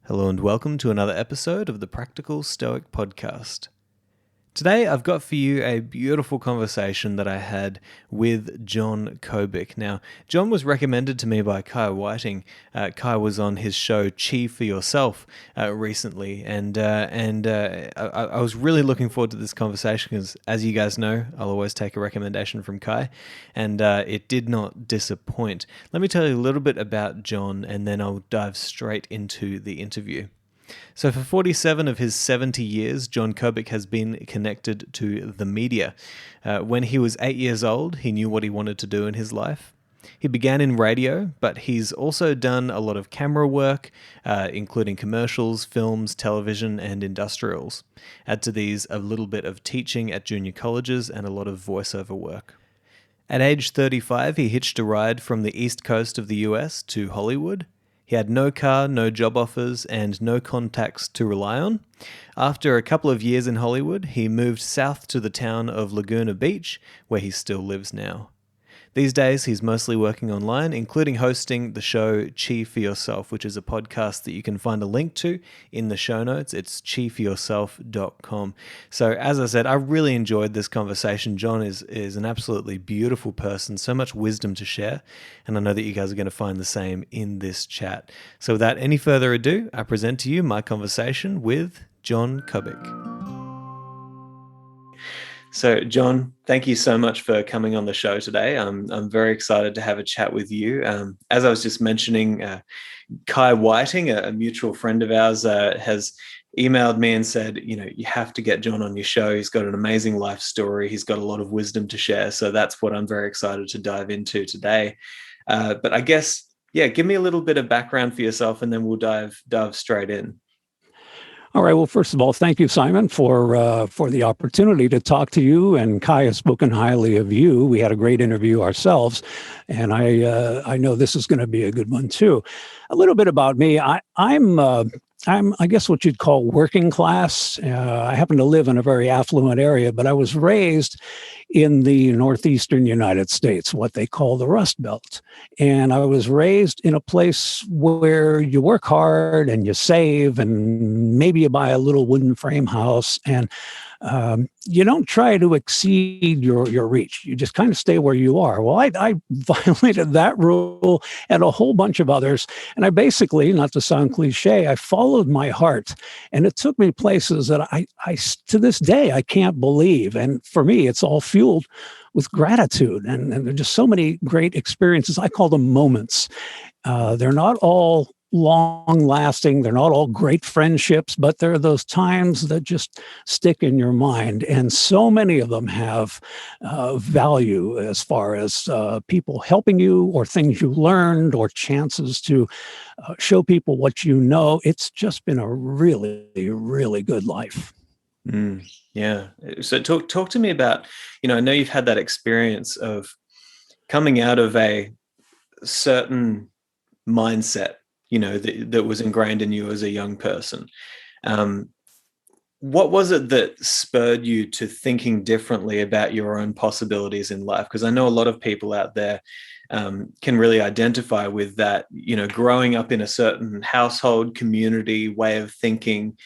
Hello and welcome to another episode of the Practical Stoic Podcast. Today I've got for you a beautiful conversation that I had with John Kobik. Now, John was recommended to me by Kai Whiting. Kai was on his show Chi for Yourself recently, and I was really looking forward to this conversation because, as you guys know, I'll always take a recommendation from Kai, and it did not disappoint. Let me tell you a little bit about John, and then I'll dive straight into the interview. So for 47 of his 70 years, John Kobik has been connected to the media. When he was 8 years old, he knew what he wanted to do in his life. He began in radio, but he's also done a lot of camera work, including commercials, films, television, and industrials. Add to these a little bit of teaching at junior colleges and a lot of voiceover work. At age 35, he hitched a ride from the east coast of the US to Hollywood. He had no car, no job offers, and no contacts to rely on. After a couple of years in Hollywood, he moved south to the town of Laguna Beach, where he still lives now. These days, he's mostly working online, including hosting the show Chi for Yourself, which is a podcast that you can find a link to in the show notes. It's chiforyourself.com. So, as I said, I really enjoyed this conversation. John is an absolutely beautiful person, so much wisdom to share, and I know that you guys are going to find the same in this chat. So, without any further ado, I present to you my conversation with John Kobik. So, John, thank you so much for coming on the show today. I'm very excited to have a chat with you. As I was just mentioning, Kai Whiting, a mutual friend of ours, has emailed me and said, you have to get John on your show. He's got an amazing life story. He's got a lot of wisdom to share. So that's what I'm very excited to dive into today. But I guess, give me a little bit of background for yourself, and then we'll dive straight in. All right. Well, first of all, thank you, Simon, for the opportunity to talk to you. And Kai has spoken highly of you. We had a great interview ourselves, and I know this is going to be a good one too. A little bit about me. I'm I guess what you'd call working class. I happen to live in a very affluent area, but I was raised in the northeastern United States, what they call the Rust Belt. And I was raised in a place where you work hard and you save, and maybe you buy a little wooden frame house, and you don't try to exceed your reach. You just kind of stay where you are. Well, I violated that rule and a whole bunch of others. And I basically, not to sound cliche, I followed my heart. And it took me places that I to this day, I can't believe. And for me, it's all fueled with gratitude. And there are just so many great experiences. I call them moments. They're not all long lasting. They're not all great friendships, but there are those times that just stick in your mind. And so many of them have value as far as people helping you, or things you learned, or chances to show people what you know. It's just been a really, really good life. Yeah. So talk to me about, I know you've had that experience of coming out of a certain mindset, that was ingrained in you as a young person. What was it that spurred you to thinking differently about your own possibilities in life? Because I know a lot of people out there can really identify with that, growing up in a certain household, community, way of thinking.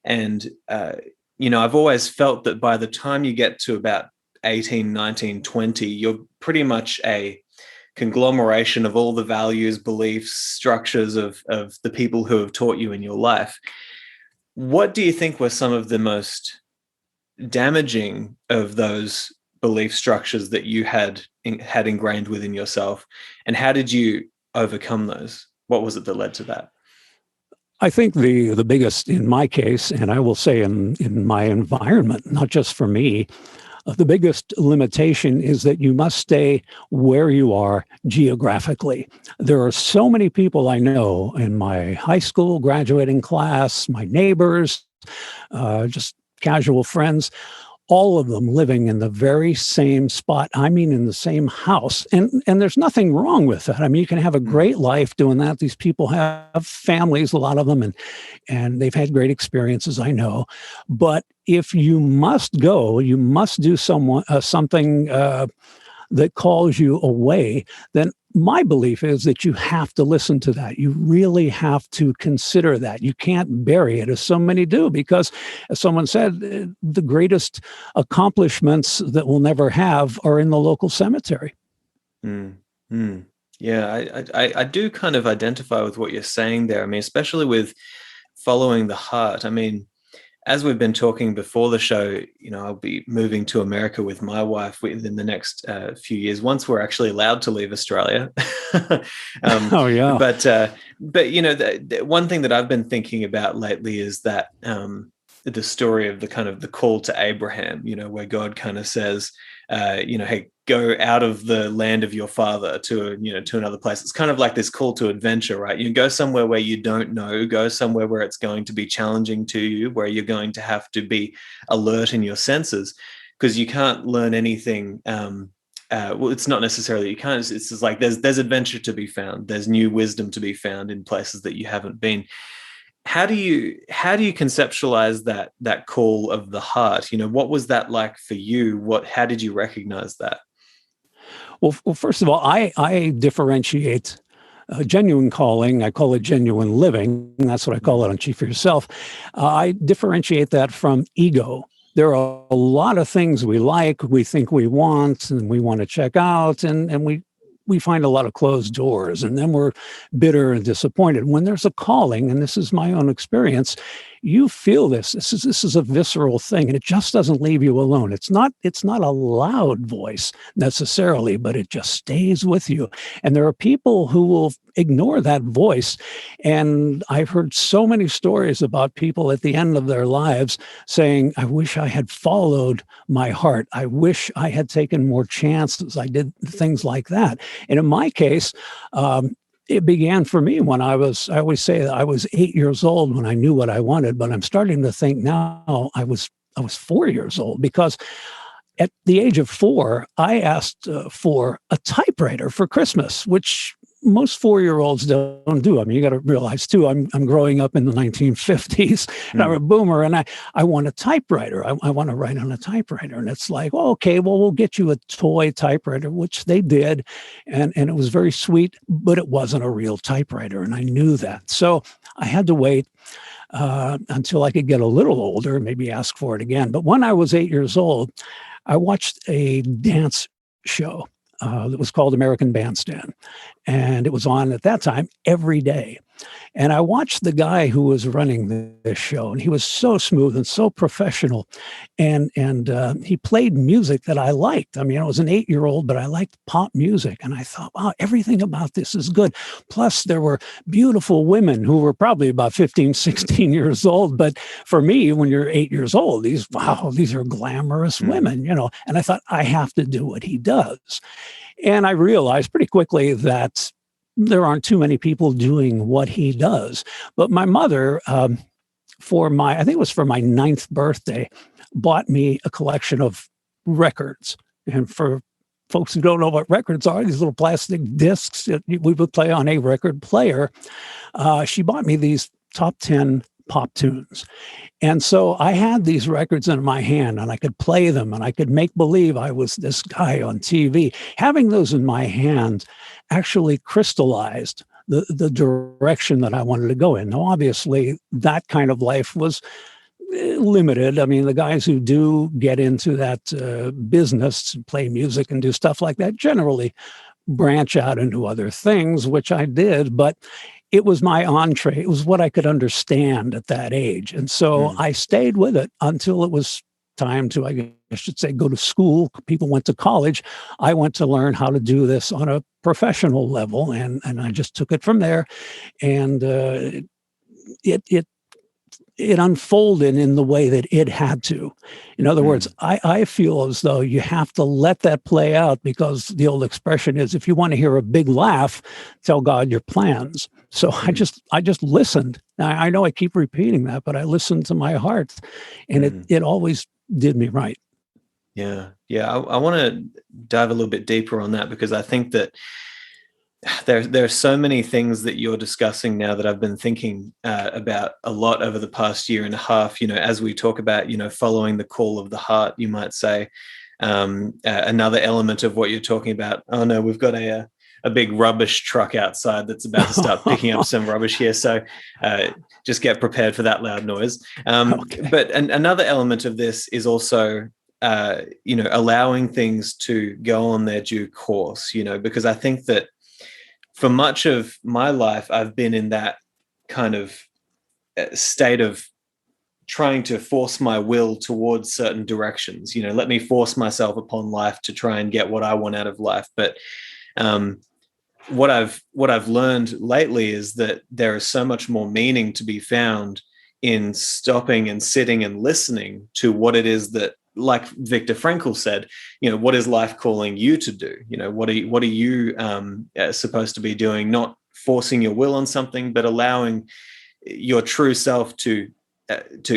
And, I've always felt that by the time you get to about 18, 19, 20, you're pretty much a conglomeration of all the values, beliefs, structures of the people who have taught you in your life. What do you think were some of the most damaging of those belief structures that you had ingrained within yourself? And how did you overcome those? What was it that led to that? I think the biggest, in my case, and I will say in my environment, not just for me, the biggest limitation is that you must stay where you are geographically. There are so many people I know in my high school graduating class, my neighbors, just casual friends, all of them living in the very same spot. I mean, in the same house. And there's nothing wrong with that. I mean, you can have a great life doing that. These people have families, a lot of them, and they've had great experiences, I know. But if you must go, you must do something that calls you away, then my belief is that you have to listen to that. You really have to consider that. You can't bury it, as so many do, because, as someone said, the greatest accomplishments that we'll never have are in the local cemetery. Mm, mm. Yeah, I do kind of identify with what you're saying there. I mean, especially with following the heart. I mean, as we've been talking before the show, I'll be moving to America with my wife within the next few years, once we're actually allowed to leave Australia. Oh, yeah. But the one thing that I've been thinking about lately is that the story of the kind of the call to Abraham, where God kind of says, hey, go out of the land of your father to another place. It's kind of like this call to adventure, right? You go somewhere where you don't know, go somewhere where it's going to be challenging to you, where you're going to have to be alert in your senses, because you can't learn anything. Well, it's not necessarily you can't. It's just like there's adventure to be found. There's new wisdom to be found in places that you haven't been. How do you conceptualize that call of the heart? What was that like for you? How did you recognize that? Well, first of all, I differentiate genuine calling. I call it genuine living. That's what I call it on Chief for Yourself. I differentiate that from ego. There are a lot of things we like, we think we want, and we want to check out, and we find a lot of closed doors, and then we're bitter and disappointed. When there's a calling, and this is my own experience, you feel this. This is a visceral thing, and it just doesn't leave you alone. It's not a loud voice necessarily, but it just stays with you. And there are people who will ignore that voice. And I've heard so many stories about people at the end of their lives saying, I wish I had followed my heart. I wish I had taken more chances. I did things like that. And in my case, it began for me when I always say that I was 8 years old when I knew what I wanted, but I'm starting to think now I was 4 years old, because at the age of 4, I asked for a typewriter for Christmas, which most 4-year-olds don't do. I mean, you got to realize too, I'm growing up in the 1950s, and I'm a boomer, and I want a typewriter. I want to write on a typewriter. And it's like, well, okay, well, we'll get you a toy typewriter, which they did. And it was very sweet, but it wasn't a real typewriter. And I knew that. So I had to wait until I could get a little older, maybe ask for it again. But when I was 8 years old, I watched a dance show that was called American Bandstand. And it was on at that time every day. And I watched the guy who was running this show, and he was so smooth and so professional. And he played music that I liked. I mean, I was an 8-year-old, but I liked pop music. And I thought, wow, everything about this is good. Plus, there were beautiful women who were probably about 15, 16 years old. But for me, when you're 8 years old, these are glamorous women, And I thought, I have to do what he does. And I realized pretty quickly that there aren't too many people doing what he does. But my mother, I think it was for my 9th birthday, bought me a collection of records. And for folks who don't know what records are, these little plastic discs that we would play on a record player, she bought me these top 10 pop tunes. And so I had these records in my hand, and I could play them, and I could make believe I was this guy on TV. Having those in my hand actually crystallized the direction that I wanted to go in. Now, obviously, that kind of life was limited. I mean, the guys who do get into that business, play music and do stuff like that, generally branch out into other things, which I did, but it was my entree. It was what I could understand at that age. And so I stayed with it until it was time to, I should say, go to school. People went to college. I went to learn how to do this on a professional level, and I just took it from there. And it unfolded in the way that it had to. In other words, I feel as though you have to let that play out, because the old expression is, if you want to hear a big laugh, tell God your plans. So I just listened. I know I keep repeating that, but I listened to my heart, and it always did me right. Yeah. I want to dive a little bit deeper on that, because I think that there are so many things that you're discussing now that I've been thinking about a lot over the past year and a half. As we talk about, following the call of the heart, you might say, another element of what you're talking about. Oh no, we've got a a big rubbish truck outside that's about to start picking up some rubbish here. So just get prepared for that loud noise. Okay. But another element of this is also, allowing things to go on their due course, because I think that for much of my life, I've been in that kind of state of trying to force my will towards certain directions. Let me force myself upon life to try and get what I want out of life. But what I've learned lately is that there is so much more meaning to be found in stopping and sitting and listening to what it is that, like Viktor Frankl said, what is life calling you to do? What are you supposed to be doing? Not forcing your will on something, but allowing your true self to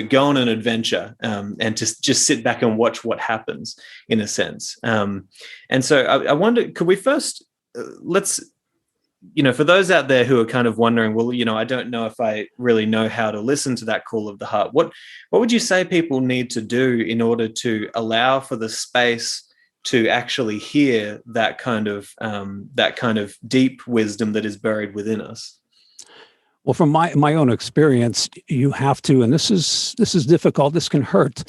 go on an adventure, and to just sit back and watch what happens, in a sense. And so I wonder, could we first let's, for those out there who are kind of wondering, well, I don't know if I really know how to listen to that call of the heart. What would you say people need to do in order to allow for the space to actually hear that kind of deep wisdom that is buried within us? Well, from my own experience, you have to, and this is difficult, this can hurt,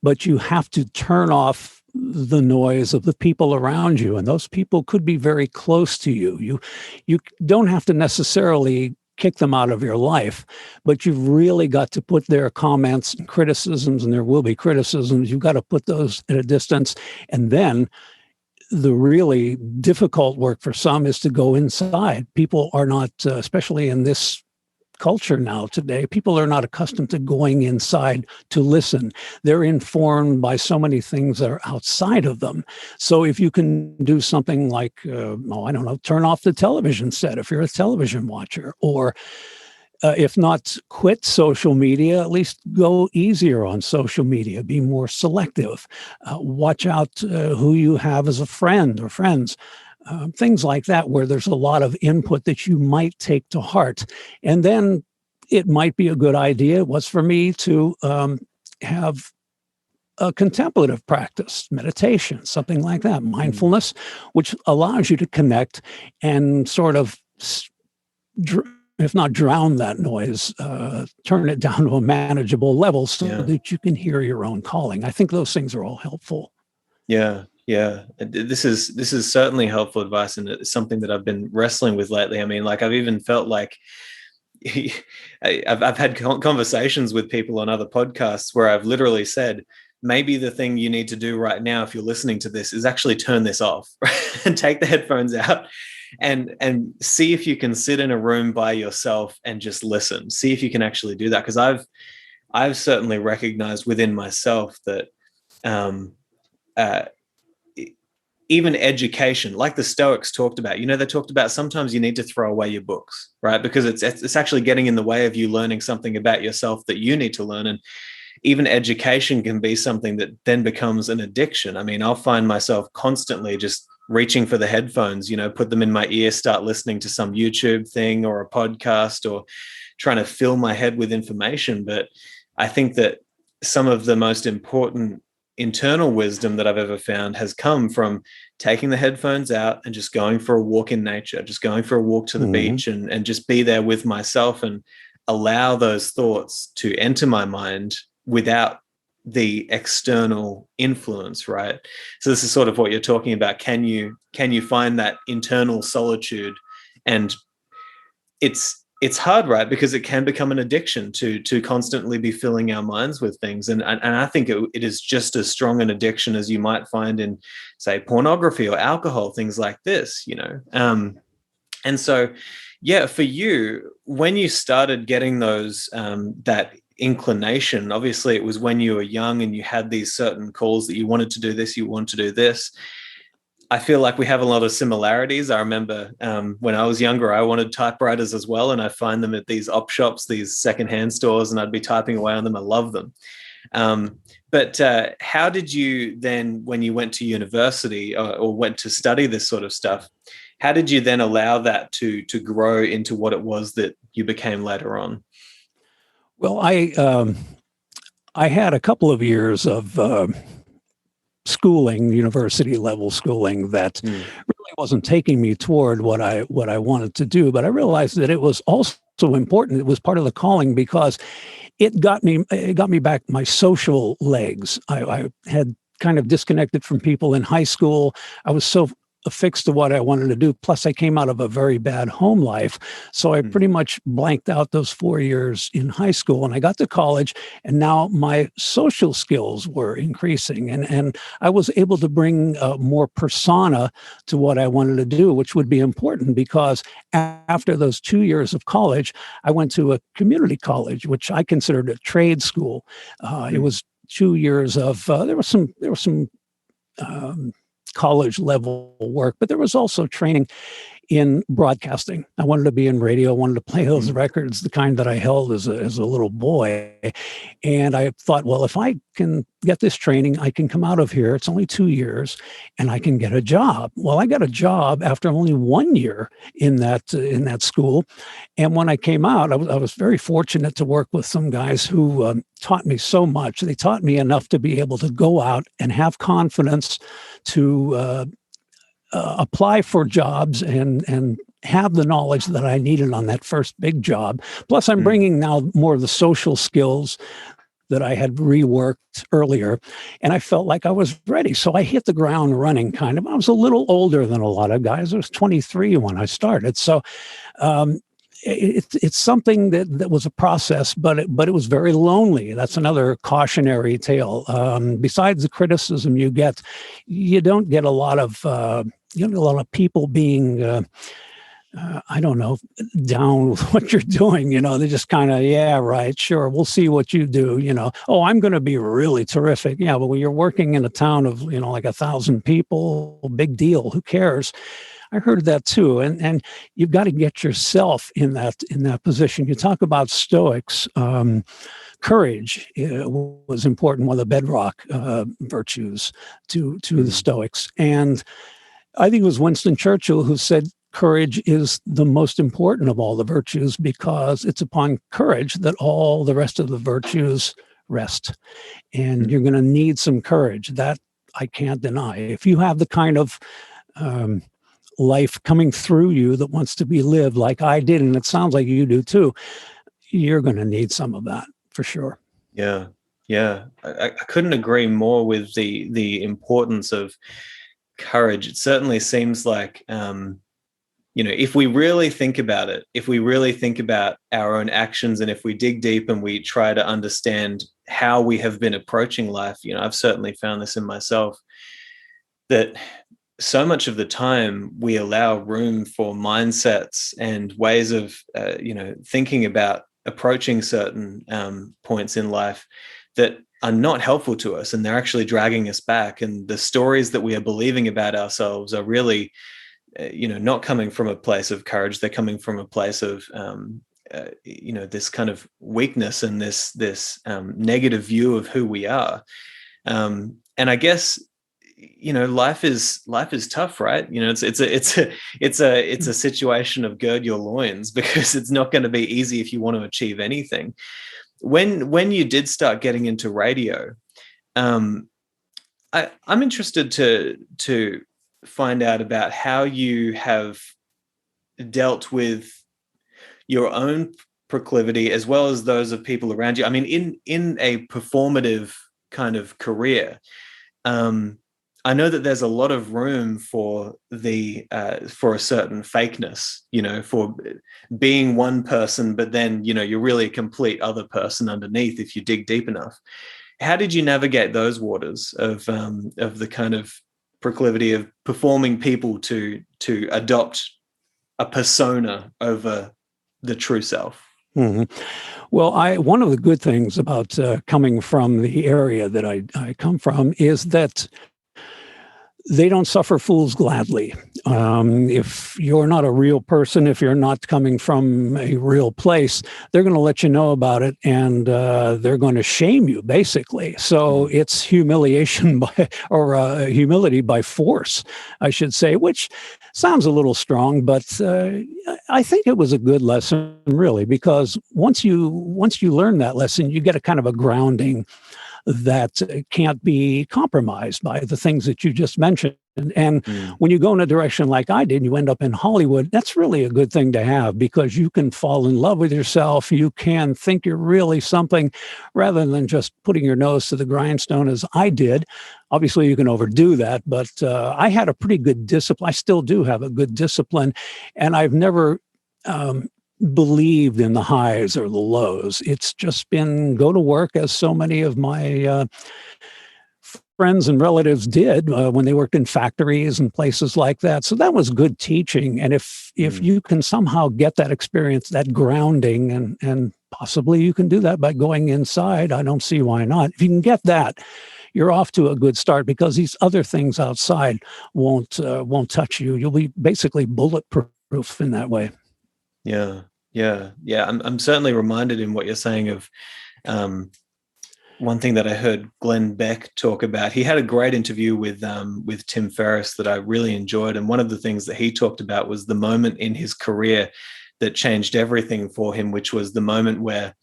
but you have to turn off the noise of the people around you, and those people could be very close to you. You don't have to necessarily kick them out of your life, but you've really got to put their comments and criticisms, and there will be criticisms, you've got to put those at a distance. And then the really difficult work for some is to go inside. People are not, especially in this culture now today, people are not accustomed to going inside to listen. They're informed by so many things that are outside of them. So if you can do something like, turn off the television set if you're a television watcher, or if not quit social media, at least go easier on social media, be more selective, watch out who you have as a friend or friends. Things like that, where there's a lot of input that you might take to heart. And then it might be a good idea, it was for me, to have a contemplative practice, meditation, something like that, mindfulness, which allows you to connect and sort of, if not drown that noise, turn it down to a manageable level so that you can hear your own calling. I think those things are all helpful. Yeah. This is certainly helpful advice, and it's something that I've been wrestling with lately. I mean, like, I've even felt like I've had conversations with people on other podcasts where I've literally said, maybe the thing you need to do right now, if you're listening to this, is actually turn this off, right? And take the headphones out and see if you can sit in a room by yourself and just listen. See if you can actually do that, because I've certainly recognized within myself that even education, like the Stoics talked about, they talked about sometimes you need to throw away your books, right? Because it's actually getting in the way of you learning something about yourself that you need to learn. And even education can be something that then becomes an addiction. I mean, I'll find myself constantly just reaching for the headphones, put them in my ear, start listening to some YouTube thing or a podcast, or trying to fill my head with information. But I think that some of the most important internal wisdom that I've ever found has come from taking the headphones out and just going for a walk in nature, just going for a walk to the beach, and just be there with myself and allow those thoughts to enter my mind without the external influence, right? So this is sort of what you're talking about. Can you find that internal solitude? And it's hard, right? Because it can become an addiction to constantly be filling our minds with things. And I think it is just as strong an addiction as you might find in, say, pornography or alcohol, things like this, And so, for you, when you started getting those, that inclination, obviously it was when you were young and you had these certain calls that you wanted to do this, you want to do this. I feel like we have a lot of similarities. I remember when I was younger, I wanted typewriters as well, and I find them at these op shops, these secondhand stores, and I'd be typing away on them. I love them. But how did you then, when you went to university or went to study this sort of stuff, how did you then allow that to grow into what it was that you became later on? Well, I had a couple of years of schooling, university level schooling, that really wasn't taking me toward what I wanted to do. But I realized that it was also important. It was part of the calling because it got me back my social legs. I had kind of disconnected from people in high school. I was so affixed to what I wanted to do. Plus, I came out of a very bad home life. So I pretty much blanked out those 4 years in high school. And I got to college, and now my social skills were increasing. And I was able to bring more persona to what I wanted to do, which would be important because after those 2 years of college, I went to a community college, which I considered a trade school. It was 2 years of, there was some college level work, but there was also training in broadcasting. I wanted to be in radio, wanted to play those records, the kind that I held as a little boy. And I thought, well, if I can get this training, I can come out of here. It's only 2 years and I can get a job. Well, I got a job after only 1 year in that school. And when I came out, I was very fortunate to work with some guys who taught me so much. They taught me enough to be able to go out and have confidence to apply for jobs and have the knowledge that I needed on that first big job. Plus, I'm bringing now more of the social skills that I had reworked earlier, and I felt like I was ready. So I hit the ground running, kind of. I was a little older than a lot of guys. I was 23 when I started. So it's something that was a process, but it was very lonely. That's another cautionary tale. Besides the criticism you don't get a lot of people being I don't know, down with what you're doing. They just kind of, yeah, right, sure, we'll see what you do. Oh, I'm going to be really terrific. Yeah, but when you're working in a town of like 1,000 people, big deal. Who cares? I heard that too, and you've got to get yourself in that position. You talk about Stoics. Courage was important, one of the bedrock virtues to the Stoics, and I think it was Winston Churchill who said courage is the most important of all the virtues because it's upon courage that all the rest of the virtues rest, and you're going to need some courage. That I can't deny. If you have the kind of life coming through you that wants to be lived like I did, and it sounds like you do too, you're going to need some of that for sure. Yeah. I couldn't agree more with the importance of courage. It certainly seems like, if we really think about it, if we really think about our own actions, and if we dig deep and we try to understand how we have been approaching life, I've certainly found this in myself, that so much of the time we allow room for mindsets and ways of, thinking about approaching certain points in life that are not helpful to us, and they're actually dragging us back. And the stories that we are believing about ourselves are really, not coming from a place of courage. They're coming from a place of, this kind of weakness and this negative view of who we are. And I guess, life is tough, right? It's a situation of gird your loins, because it's not going to be easy if you want to achieve anything. When you did start getting into radio, I'm interested to find out about how you have dealt with your own proclivity as well as those of people around you. I mean, in a performative kind of career, I know that there's a lot of room for for a certain fakeness, for being one person, but then, you're really a complete other person underneath if you dig deep enough. How did you navigate those waters of the kind of proclivity of performing people to adopt a persona over the true self? Mm-hmm. Well, one of the good things about coming from the area that I come from is that they don't suffer fools gladly. If you're not a real person, if you're not coming from a real place, they're going to let you know about it, and they're going to shame you, basically. So it's humiliation or humility by force, I should say, which sounds a little strong, but I think it was a good lesson, really, because once you learn that lesson, you get a kind of a grounding that can't be compromised by the things that you just mentioned. And Mm. when you go in a direction like I did, you end up in Hollywood, that's really a good thing to have, because you can fall in love with yourself. You can think you're really something rather than just putting your nose to the grindstone as I did. Obviously, you can overdo that, but I had a pretty good discipline. I still do have a good discipline, and I've never believed in the highs or the lows. It's just been go to work, as so many of my friends and relatives did when they worked in factories and places like that. So that was good teaching. And if Mm. you can somehow get that experience, that grounding, and possibly you can do that by going inside, I don't see why not. If you can get that, you're off to a good start, because these other things outside won't touch you. You'll be basically bulletproof in that way. Yeah, yeah. I'm certainly reminded in what you're saying of one thing that I heard Glenn Beck talk about. He had a great interview with Tim Ferriss that I really enjoyed, and one of the things that he talked about was the moment in his career that changed everything for him, which was the moment where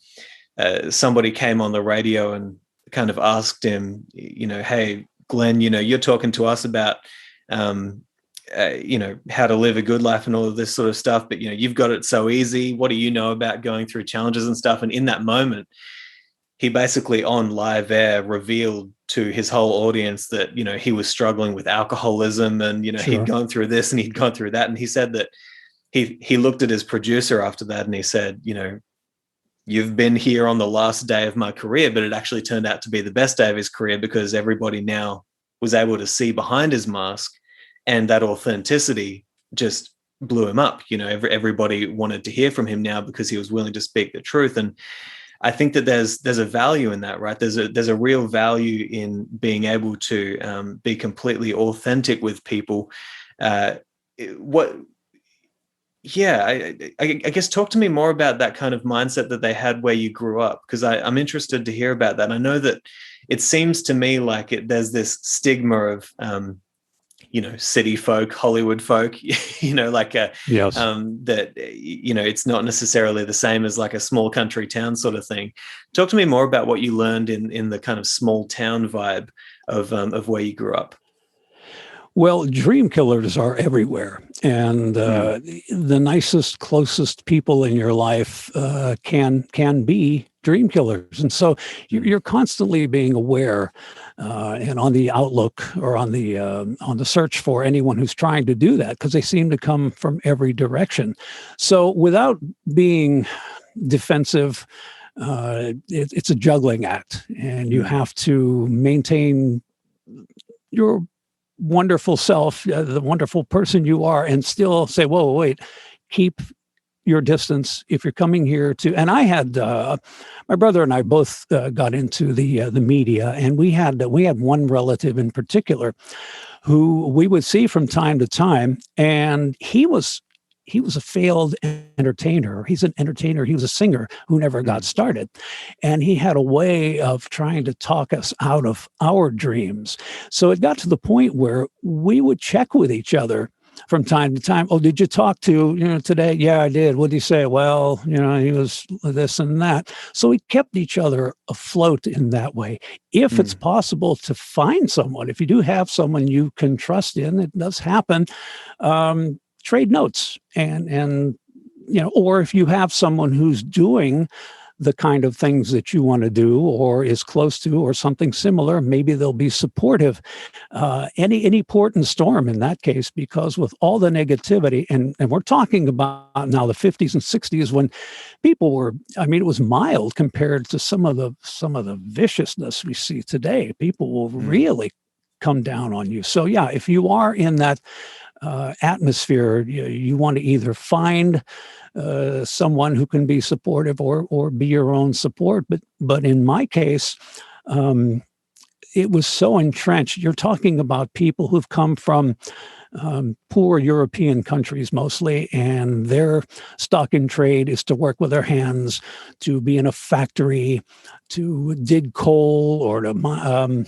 somebody came on the radio and kind of asked him, hey, Glenn, you're talking to us about how to live a good life and all of this sort of stuff, but you've got it so easy. What do you know about going through challenges and stuff? And in that moment, he basically on live air revealed to his whole audience that, he was struggling with alcoholism, and, Sure. he'd gone through this and he'd gone through that. And he said that he looked at his producer after that and he said, you've been here on the last day of my career, but it actually turned out to be the best day of his career, because everybody now was able to see behind his mask, and that authenticity just blew him up. Everybody wanted to hear from him now because he was willing to speak the truth. And I think that there's a value in that, right? There's a real value in being able to be completely authentic with people. I guess talk to me more about that kind of mindset that they had where you grew up, because I'm interested to hear about that. I know that it seems to me like there's this stigma of city folk, Hollywood folk, Yes. that, it's not necessarily the same as like a small country town sort of thing. Talk to me more about what you learned in the kind of small town vibe of where you grew up. Well, dream killers are everywhere. And the nicest, closest people in your life can be dream killers. And so you're constantly being aware and on the outlook, or on the search for anyone who's trying to do that, because they seem to come from every direction. So without being defensive, it's a juggling act, and you have to maintain your wonderful self, the wonderful person you are, and still say, whoa, wait, keep your distance if you're coming here to. And I had my brother and I both got into the media, and we had one relative in particular who we would see from time to time, and he was a failed entertainer. He's an entertainer. He was a singer who never got started. And he had a way of trying to talk us out of our dreams. So it got to the point where we would check with each other from time to time. Oh, did you talk to, today? Yeah, I did. What did he say? Well, he was this and that. So we kept each other afloat in that way. If it's possible to find someone, if you do have someone you can trust in, it does happen. Trade notes, and or if you have someone who's doing the kind of things that you want to do, or is close to, or something similar, maybe they'll be supportive. Any port and storm in that case, because with all the negativity, and we're talking about now the 50s and 60s, when people were, it was mild compared to some of the viciousness we see today. People will really come down on you. So yeah, if you are in that atmosphere, you want to either find someone who can be supportive, or be your own support. But in my case, it was so entrenched. You're talking about people who've come from poor European countries mostly, and their stock in trade is to work with their hands, to be in a factory, to dig coal, or to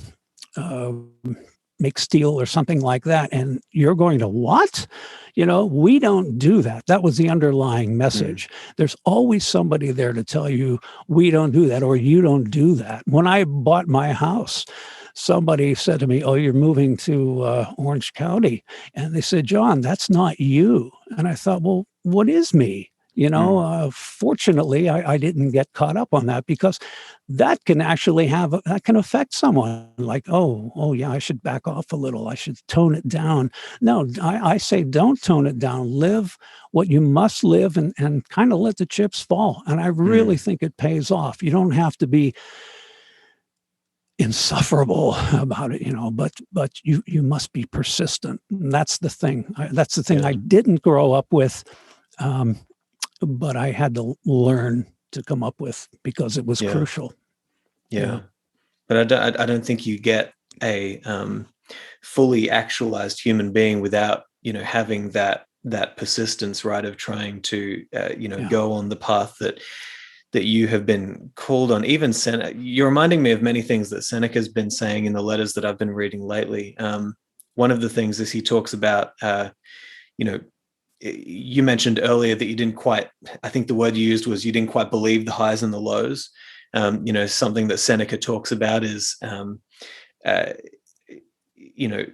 make steel or something like that. And you're going to, what? We don't do that. That was the underlying message. There's always somebody there to tell you, we don't do that, or you don't do that. When I bought my house, somebody said to me, "Oh, you're moving to Orange County," and they said, "John, that's not you." And I thought, well, what is me? Fortunately, I didn't get caught up on that, because that can actually that can affect someone. Like, oh yeah, I should back off a little. I should tone it down. No, I say don't tone it down. Live what you must live, and kind of let the chips fall. And I really Mm. think it pays off. You don't have to be insufferable about it, but you must be persistent. And that's the thing. That's the thing Yeah. I didn't grow up with. Um, but I had to learn to come up with, because it was Yeah. crucial. Yeah. Yeah. But I don't think you get a fully actualized human being without, having that persistence, right, of trying to, Yeah. go on the path that you have been called on. Even Seneca, you're reminding me of many things that Seneca's been saying in the letters that I've been reading lately. One of the things is he talks about, you know, you mentioned earlier that you didn't quite, I think the word you used was you didn't quite believe the highs and the lows. Something that Seneca talks about is, uh, you know,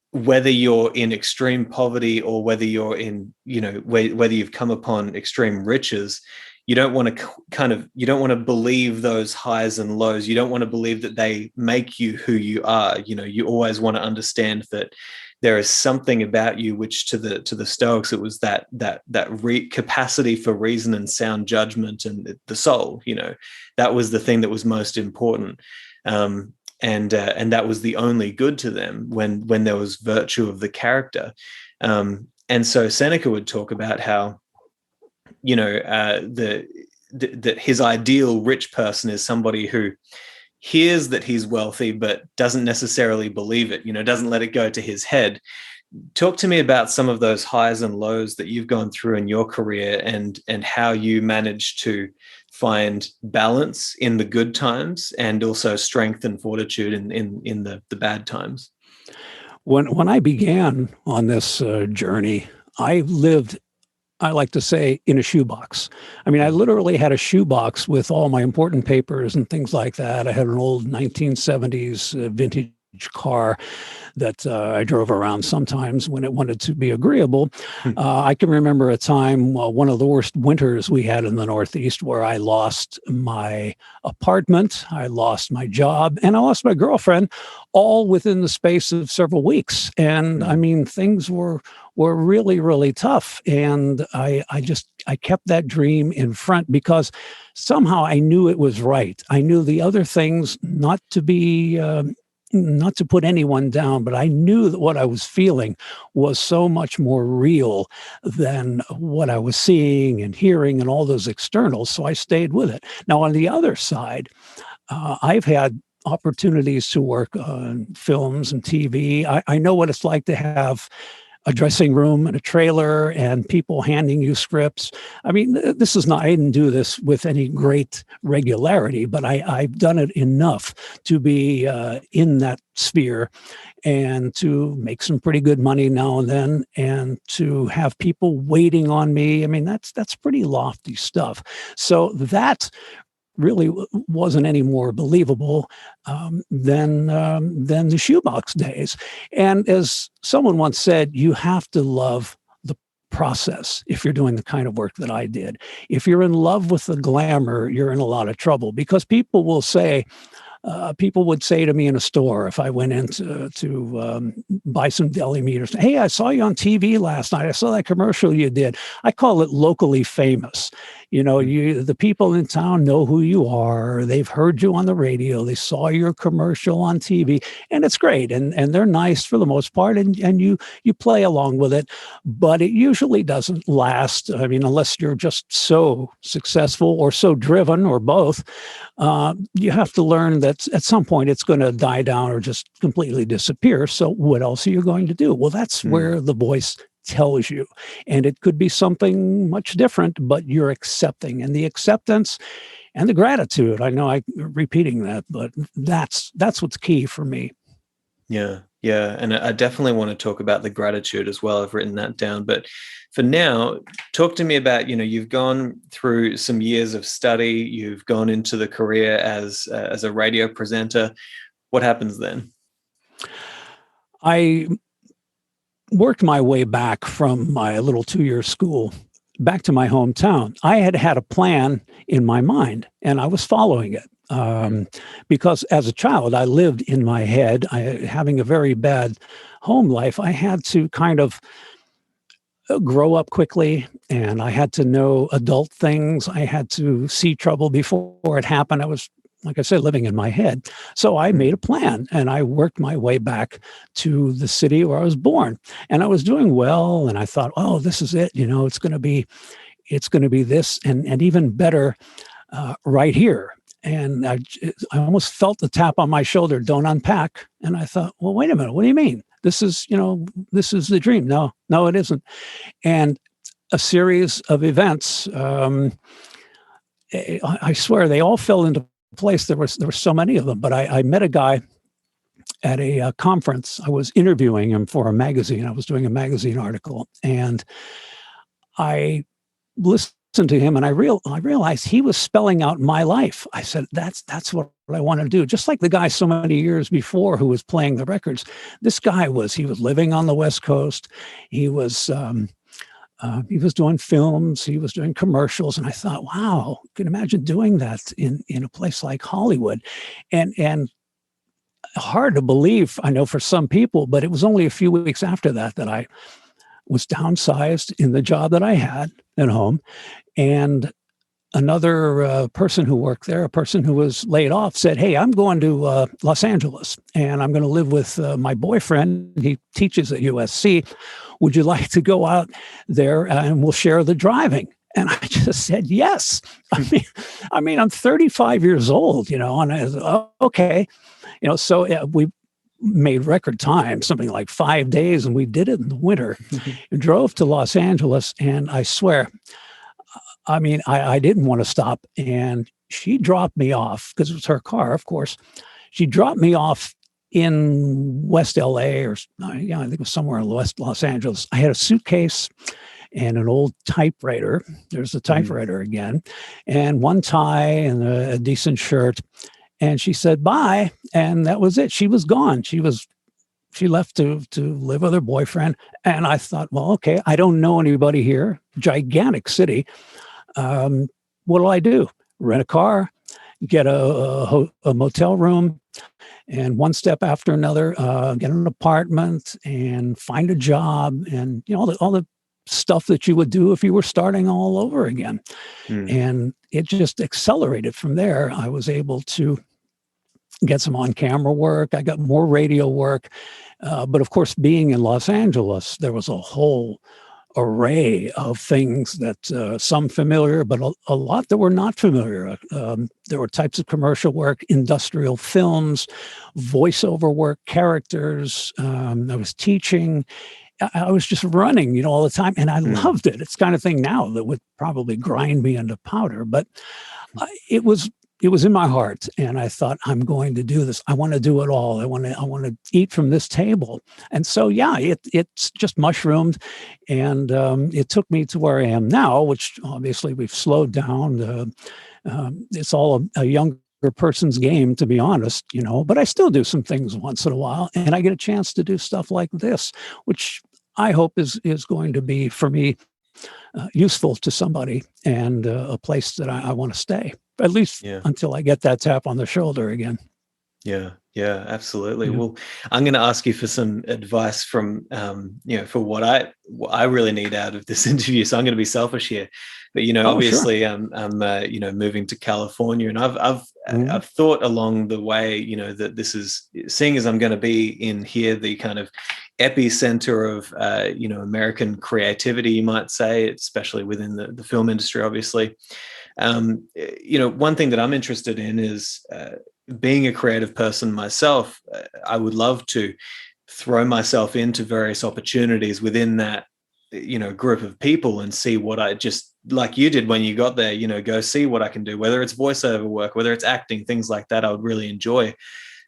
whether you're in extreme poverty or whether you're in, whether you've come upon extreme riches, you don't want to you don't want to believe those highs and lows. You don't want to believe that they make you who you are. You always want to understand that there is something about you, which to the Stoics, it was that capacity for reason and sound judgment and the soul. That was the thing that was most important. And that was the only good to them when there was virtue of the character. And so Seneca would talk about how, that his ideal rich person is somebody who hears that he's wealthy but doesn't necessarily believe it, doesn't let it go to his head. Talk to me about some of those highs and lows that you've gone through in your career, and how you managed to find balance in the good times and also strength and fortitude in the bad times. When I began on this journey, I lived, I like to say, in a shoebox. I mean, I literally had a shoebox with all my important papers and things like that. I had an old 1970s vintage car that I drove around sometimes when it wanted to be agreeable. I can remember a time, one of the worst winters we had in the Northeast, where I lost my apartment, I lost my job, and I lost my girlfriend, all within the space of several weeks. And I mean, things were really, really tough. And I kept that dream in front, because somehow I knew it was right. I knew the other things, not to put anyone down, but I knew that what I was feeling was so much more real than what I was seeing and hearing and all those externals. So I stayed with it. Now, on the other side, I've had opportunities to work on films and TV. I know what it's like to have a dressing room and a trailer and people handing you scripts. I mean, this is not, I didn't do this with any great regularity, but I've done it enough to be in that sphere and to make some pretty good money now and then, and to have people waiting on me. I mean, that's pretty lofty stuff. So that really wasn't any more believable than the shoebox days. And as someone once said, you have to love the process if you're doing the kind of work that I did. If you're in love with the glamour, you're in a lot of trouble, because people would say to me in a store, if I went in to buy some deli meat, or say, "Hey, I saw you on TV last night. I saw that commercial you did." I call it locally famous. The people in town know who you are. They've heard you on the radio. They saw your commercial on TV, and it's great. And they're nice for the most part, and you play along with it. But it usually doesn't last. I mean, unless you're just so successful or so driven, or both. You have to learn that at some point it's going to die down or just completely disappear. So what else are you going to do? Well, that's where the voice tells you. And it could be something much different, but you're accepting. And the acceptance and the gratitude, I know I'm repeating that, but that's what's key for me. Yeah, yeah. And I definitely want to talk about the gratitude as well. I've written that down. But for now, talk to me about, you've gone through some years of study, you've gone into the career as a radio presenter. What happens then? I worked my way back from my little 2-year school back to my hometown. I had had a plan in my mind, and I was following it. Because as a child, I lived in my head, having a very bad home life. I had to kind of grow up quickly, and I had to know adult things. I had to see trouble before it happened. I was, like I said, living in my head. So I made a plan, and I worked my way back to the city where I was born. And I was doing well, and I thought, oh, this is it. It's going to be this, and even better right here. And I almost felt the tap on my shoulder, don't unpack. And I thought, well, wait a minute, what do you mean? This is the dream. No, it isn't. And a series of events, I swear they all fell into place. There were so many of them, but I met a guy at a conference. I was interviewing him for a magazine. I was doing a magazine article, and I listened to him, and I realized he was spelling out my life. I said, that's what I want to do. Just like the guy so many years before who was playing the records. This guy was living on the West Coast. He was doing films. He was doing commercials. And I thought, wow, you can imagine doing that in a place like Hollywood. And hard to believe, I know, for some people, but it was only a few weeks after that I was downsized in the job that I had at home. And another person who worked there, a person who was laid off, said, hey, I'm going to Los Angeles, and I'm going to live with my boyfriend. He teaches at USC. Would you like to go out there and we'll share the driving? And I just said, yes. I mean, I'm 35 years old, and I was, oh, okay. So we made record time, something like 5 days, and we did it in the winter. Drove to Los Angeles, and I swear, I didn't want to stop. And she dropped me off because it was her car, of course. She dropped me off in West LA, or I think it was somewhere in West Los Angeles. I had a suitcase and an old typewriter. There's the typewriter again, and one tie and a decent shirt. And she said, bye. And that was it. She was gone. She left to live with her boyfriend. And I thought, well, okay, I don't know anybody here. Gigantic city. What'll I do? Rent a car, get a motel room, and one step after another, get an apartment and find a job, and all the stuff that you would do if you were starting all over again. And it just accelerated from there. I was able to get some on-camera work. I got more radio work. But of course, being in Los Angeles, there was a whole array of things that some familiar, but a lot that were not familiar. There were types of commercial work, industrial films, voiceover work, characters. I was teaching. I was just running, all the time, and I loved it. It's the kind of thing now that would probably grind me into powder, but it was in my heart, and I thought, I'm going to do this. I want to do it all. I want to eat from this table. And so, it's just mushroomed, and it took me to where I am now, which obviously we've slowed down. It's all a younger person's game, to be honest, but I still do some things once in a while, and I get a chance to do stuff like this, which I hope is going to be, for me, useful to somebody, and a place that I want to stay, at least until I get that tap on the shoulder again. Yeah, absolutely. Yeah. Well, I'm going to ask you for some advice from, for what I really need out of this interview. So I'm going to be selfish here, but obviously, sure. I'm moving to California, and I've thought along the way, that this is, seeing as I'm going to be in here, the kind of epicenter of American creativity, you might say, especially within the film industry, obviously. One thing that I'm interested in is being a creative person myself. I would love to throw myself into various opportunities within that group of people and see what I, just like you did when you got there, go see what I can do, whether it's voiceover work, whether it's acting, things like that. I would really enjoy.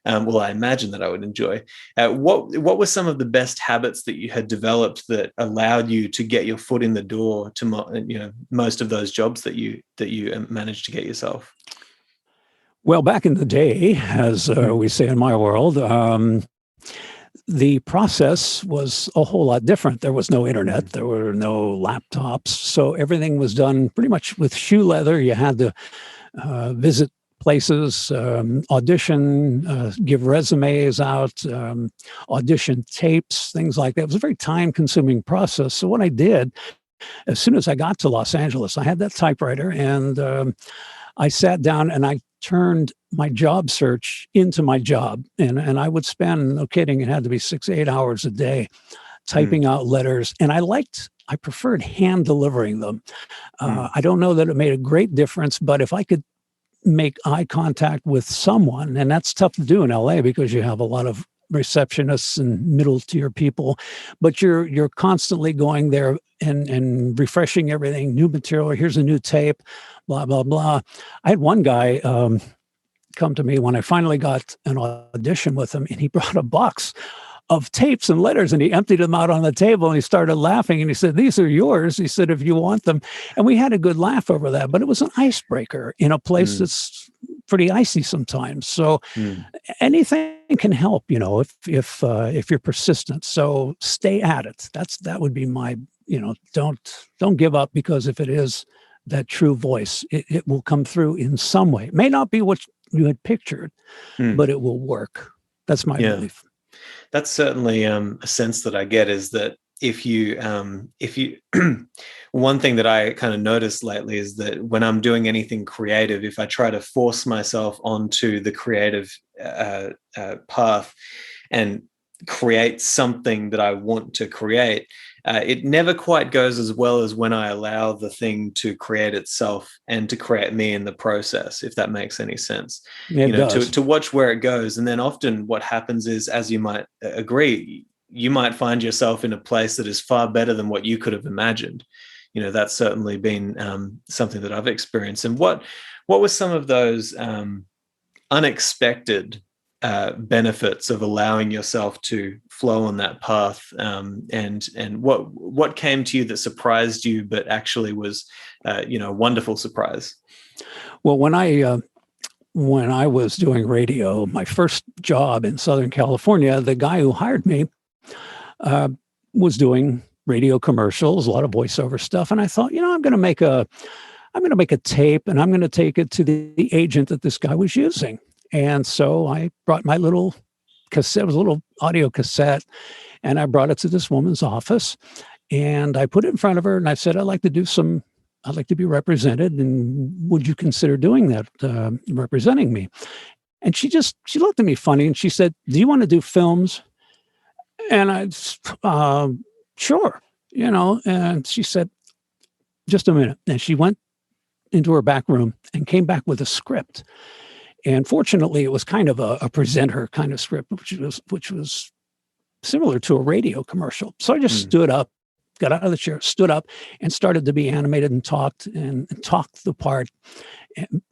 I imagine that I would enjoy. What were some of the best habits that you had developed that allowed you to get your foot in the door to most of those jobs that you managed to get yourself? Well, back in the day, as we say in my world, the process was a whole lot different. There was no internet, there were no laptops, so everything was done pretty much with shoe leather. You had to visit places, audition, give resumes out, audition tapes, things like that. It was a very time-consuming process. So what I did, as soon as I got to Los Angeles, I had that typewriter, and I sat down and I turned my job search into my job. And I would spend, no kidding, it had to be 6, 8 hours a day typing out letters. And I preferred hand delivering them. I don't know that it made a great difference, but if I could make eye contact with someone, and that's tough to do in LA because you have a lot of receptionists and middle tier people, but you're constantly going there and refreshing everything, new material, here's a new tape, blah, blah, blah. I had one guy come to me when I finally got an audition with him, and he brought a box of tapes and letters, and he emptied them out on the table, and he started laughing, and he said, "These are yours." He said, "If you want them." And we had a good laugh over that, but it was an icebreaker in a place that's pretty icy sometimes. So anything can help, if you're persistent. So stay at it. That would be my, don't give up, because if it is that true voice, it will come through in some way. It may not be what you had pictured, but it will work. That's my belief. That's certainly a sense that I get, is that if you one thing that I kind of noticed lately is that when I'm doing anything creative, if I try to force myself onto the creative path and create something that I want to create, it never quite goes as well as when I allow the thing to create itself and to create me in the process, if that makes any sense. It does. To watch where it goes. And then often what happens is, as you might agree, you might find yourself in a place that is far better than what you could have imagined. That's certainly been something that I've experienced. And what were some of those unexpected benefits of allowing yourself to flow on that path, and what came to you that surprised you, but actually was, a wonderful surprise? Well, when I was doing radio, my first job in Southern California, the guy who hired me was doing radio commercials, a lot of voiceover stuff, and I thought, I'm going to make a tape, and I'm going to take it to the agent that this guy was using. And so I brought my little cassette, it was a little audio cassette, and I brought it to this woman's office, and I put it in front of her, and I said, I'd like to be represented, and would you consider doing that, representing me? And she looked at me funny, and she said, "Do you want to do films?" And sure, and she said, "Just a minute." And she went into her back room and came back with a script. And fortunately, it was kind of a presenter kind of script, which was similar to a radio commercial. So I just stood up, got out of the chair, stood up, and started to be animated and talked the part,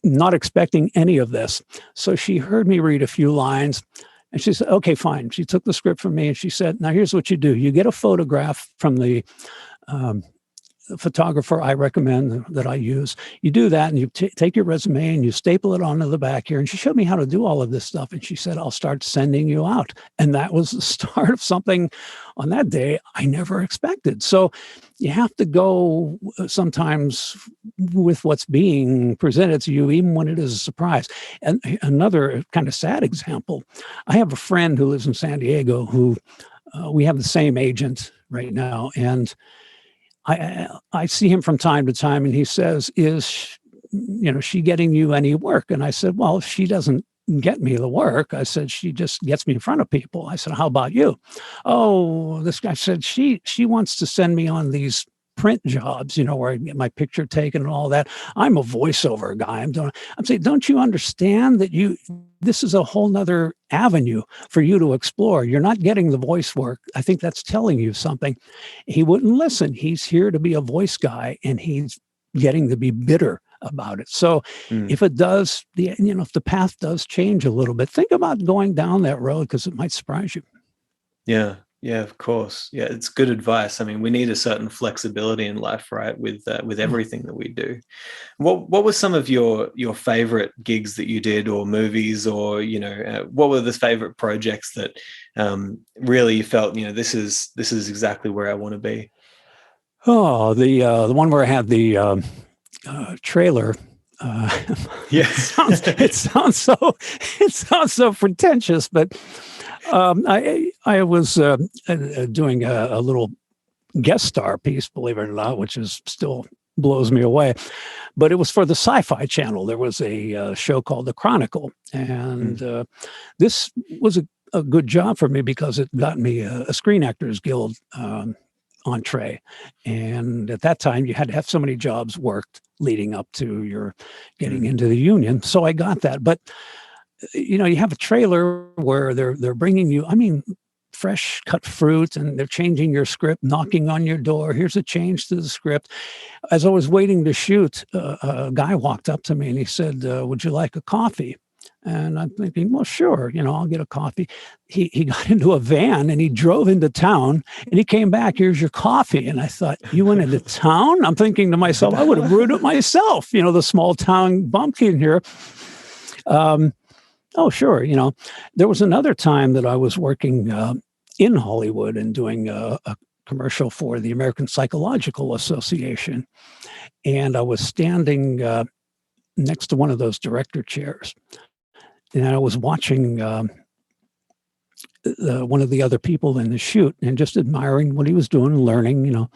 not expecting any of this. So she heard me read a few lines, and she said, "Okay, fine." She took the script from me, and she said, "Now here's what you do. You get a photograph from the photographer I recommend that I use. You do that, and you take your resume and you staple it onto the back here." And she showed me how to do all of this stuff. And she said, "I'll start sending you out." And that was the start of something on that day I never expected. So you have to go sometimes with what's being presented to you, even when it is a surprise. And another kind of sad example, I have a friend who lives in San Diego who we have the same agent right now. And I see him from time to time, and he says, "Is she getting you any work?" And I said, "Well, if she doesn't get me the work," I said, "she just gets me in front of people." I said, "How about you?" "Oh," this guy said, she wants to send me on these print jobs, where I get my picture taken and all that. I'm a voiceover guy. I'm saying, don't you understand that this is a whole nother avenue for you to explore? You're not getting the voice work. I think that's telling you something." He wouldn't listen. He's here to be a voice guy, and he's getting to be bitter about it. So if it does, if the path does change a little bit, think about going down that road, because it might surprise you. Yeah. Yeah, of course. Yeah, it's good advice. I mean, we need a certain flexibility in life, right? With Yeah. everything that we do. What were some of your favorite gigs that you did, or movies, or what were the favorite projects that really you felt this is exactly where I want to be? Oh, the one where I had the trailer. Yes. It sounds so it sounds so pretentious, but I was doing a little guest star piece, believe it or not, which is still blows me away. But it was for the Sci-Fi Channel. There was a show called The Chronicle, and Mm, this was a good job for me because it got me a Screen Actors Guild entree. And at that time, you had to have so many jobs worked leading up to your getting mm, into the union. So I got that. But you have a trailer where they're bringing you. I mean, fresh cut fruit, and they're changing your script, knocking on your door. Here's a change to the script. As I was waiting to shoot, a guy walked up to me and he said, "Would you like a coffee?" And I'm thinking, well, sure, I'll get a coffee. He got into a van and he drove into town and he came back. Here's your coffee. And I thought, you went into town? I'm thinking to myself, I would have brewed it myself. The small town bumpkin here. Oh, sure. There was another time that I was working in Hollywood and doing a commercial for the American Psychological Association. And I was standing next to one of those director chairs. And I was watching one of the other people in the shoot and just admiring what he was doing, learning.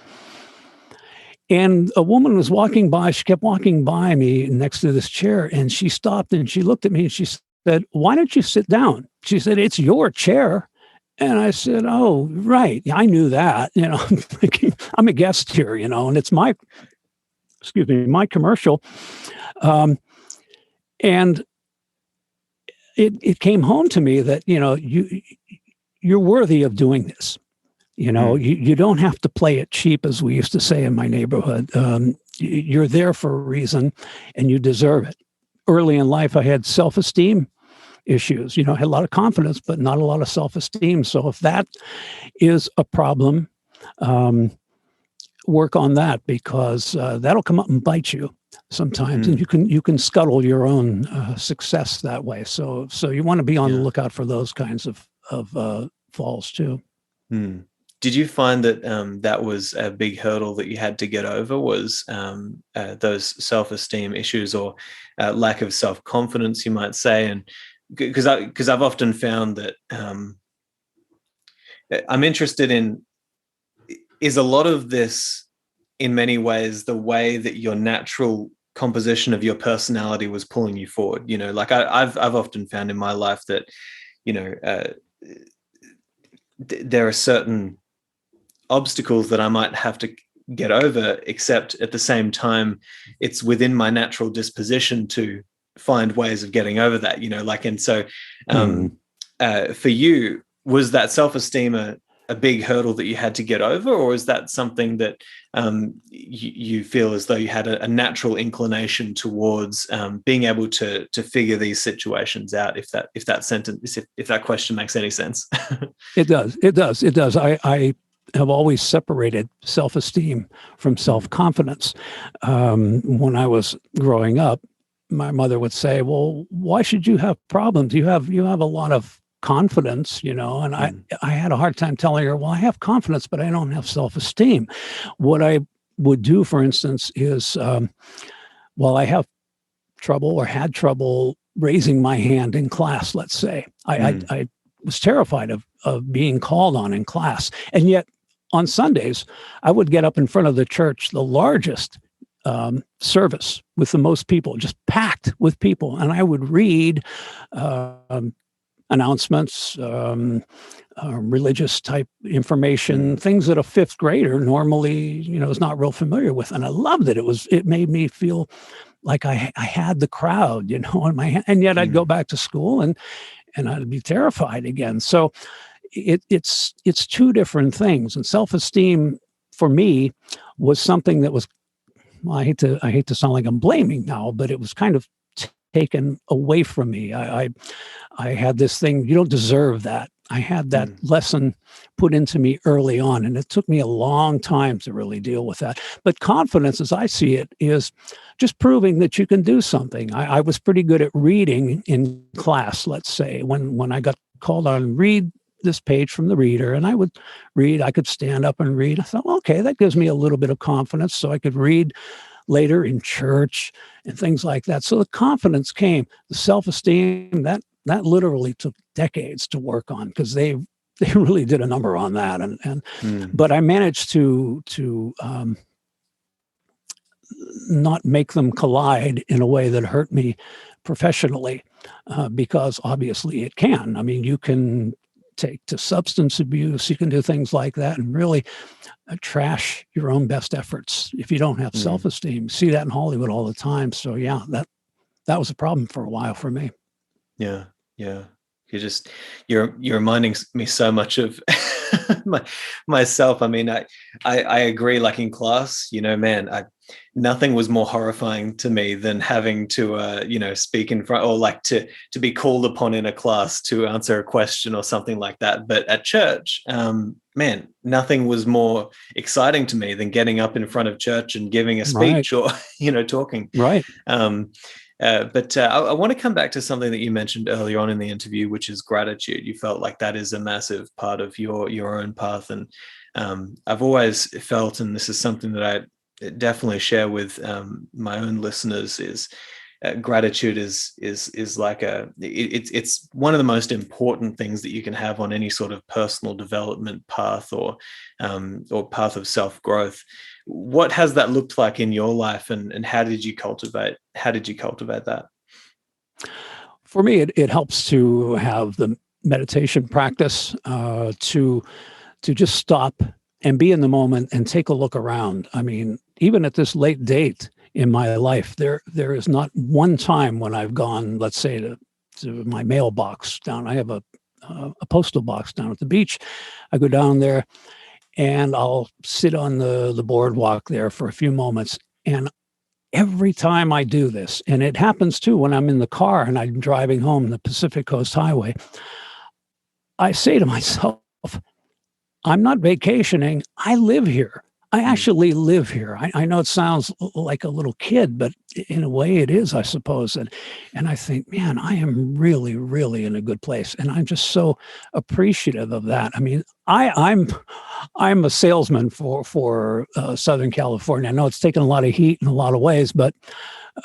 And a woman was walking by. She kept walking by me next to this chair, and she stopped and she looked at me and she said, "Why don't you sit down?" She said, "It's your chair." And I said, "Oh, right. Yeah, I knew that." I'm thinking, I'm a guest here, and it's my commercial. And it came home to me that, you're worthy of doing this. mm, You don't have to play it cheap, as we used to say in my neighborhood. You're there for a reason and you deserve it. Early in life, I had self-esteem issues. I had a lot of confidence, but not a lot of self-esteem. So if that is a problem, um, work on that, because that'll come up and bite you sometimes, and mm. you can scuttle your own success that way. So you want to be on the Yeah. lookout for those kinds of falls too. Mm. Did you find that that was a big hurdle that you had to get over? Was those self-esteem issues, or lack of self-confidence, you might say? And because I've often found that I'm interested in, is a lot of this in many ways the way that your natural composition of your personality was pulling you forward. Like I've often found in my life that you know uh, there are certain obstacles that I might have to get over, except at the same time, it's within my natural disposition to find ways of getting over that, like, and so Hmm. um, for you, was that self-esteem a big hurdle that you had to get over, or is that something that you feel as though you had a natural inclination towards being able to figure these situations out? If that question makes any sense. It does. It does. It does. I have always separated self-esteem from Mm, self-confidence. When I was growing up, my mother would say, "Well, why should you have problems? You have a lot of confidence, And I mm, I had a hard time telling her, "Well, I have confidence, but I don't have self-esteem." What I would do, for instance, is while I have trouble or had trouble raising my hand in class, let's say. mm, I was terrified of being called on in class. And yet on Sundays, I would get up in front of the church, the largest service with the most people, just packed with people. And I would read um, announcements, religious type information, mm, things that a fifth grader normally, is not real familiar with. And I loved it. It made me feel like I had the crowd, in my hand, and yet I'd go mm, back to school and I'd be terrified again. So it's two different things. And self-esteem for me was something that was, well, I hate to sound like I'm blaming now, but it was kind of taken away from me. I had this thing, you don't deserve that. I had that lesson put into me early on, and it took me a long time to really deal with that. But confidence, as I see it, is just proving that you can do something. I was pretty good at reading in class, let's say, when I got called on, read this page from the reader, and I would read. I could stand up and read. I thought, okay, that gives me a little bit of confidence, so I could read later in church and things like that. So the confidence came. The self-esteem, that literally took decades to work on, because they really did a number on that. But I managed to not make them collide in a way that hurt me professionally, because obviously it can. I mean, you can take to substance abuse, you can do things like that, and really trash your own best efforts if you don't have self-esteem. See that in Hollywood all the time. So yeah, that was a problem for a while for me. Yeah, yeah. You're reminding me so much of myself. I mean, I agree. Like in class, man, nothing was more horrifying to me than having to speak in front, or like to be called upon in a class to answer a question or something like that. But at church, man, nothing was more exciting to me than getting up in front of church and giving a speech, or talking. Right. But I want to come back to something that you mentioned earlier on in the interview, which is gratitude. You felt like that is a massive part of your own path. And I've always felt, and this is something that I definitely share with my own listeners, is gratitude is like it's one of the most important things that you can have on any sort of personal development path, or path of self-growth. What has that looked like in your life, and how did you cultivate that? For me, it helps to have the meditation practice, to just stop and be in the moment and take a look around. I mean, even at this late date in my life, there is not one time when I've gone, let's say, to my mailbox down. I have a postal box down at the beach. I go down there and I'll sit on the boardwalk there for a few moments. And every time I do this, and it happens too when I'm in the car and I'm driving home the Pacific Coast Highway, I say to myself, I'm not vacationing. I live here. I actually live here. I know it sounds like a little kid, but in a way it is, I suppose. And I think, man, I am really, really in a good place. And I'm just so appreciative of that. I mean, I'm a salesman for Southern California. I know it's taken a lot of heat in a lot of ways, but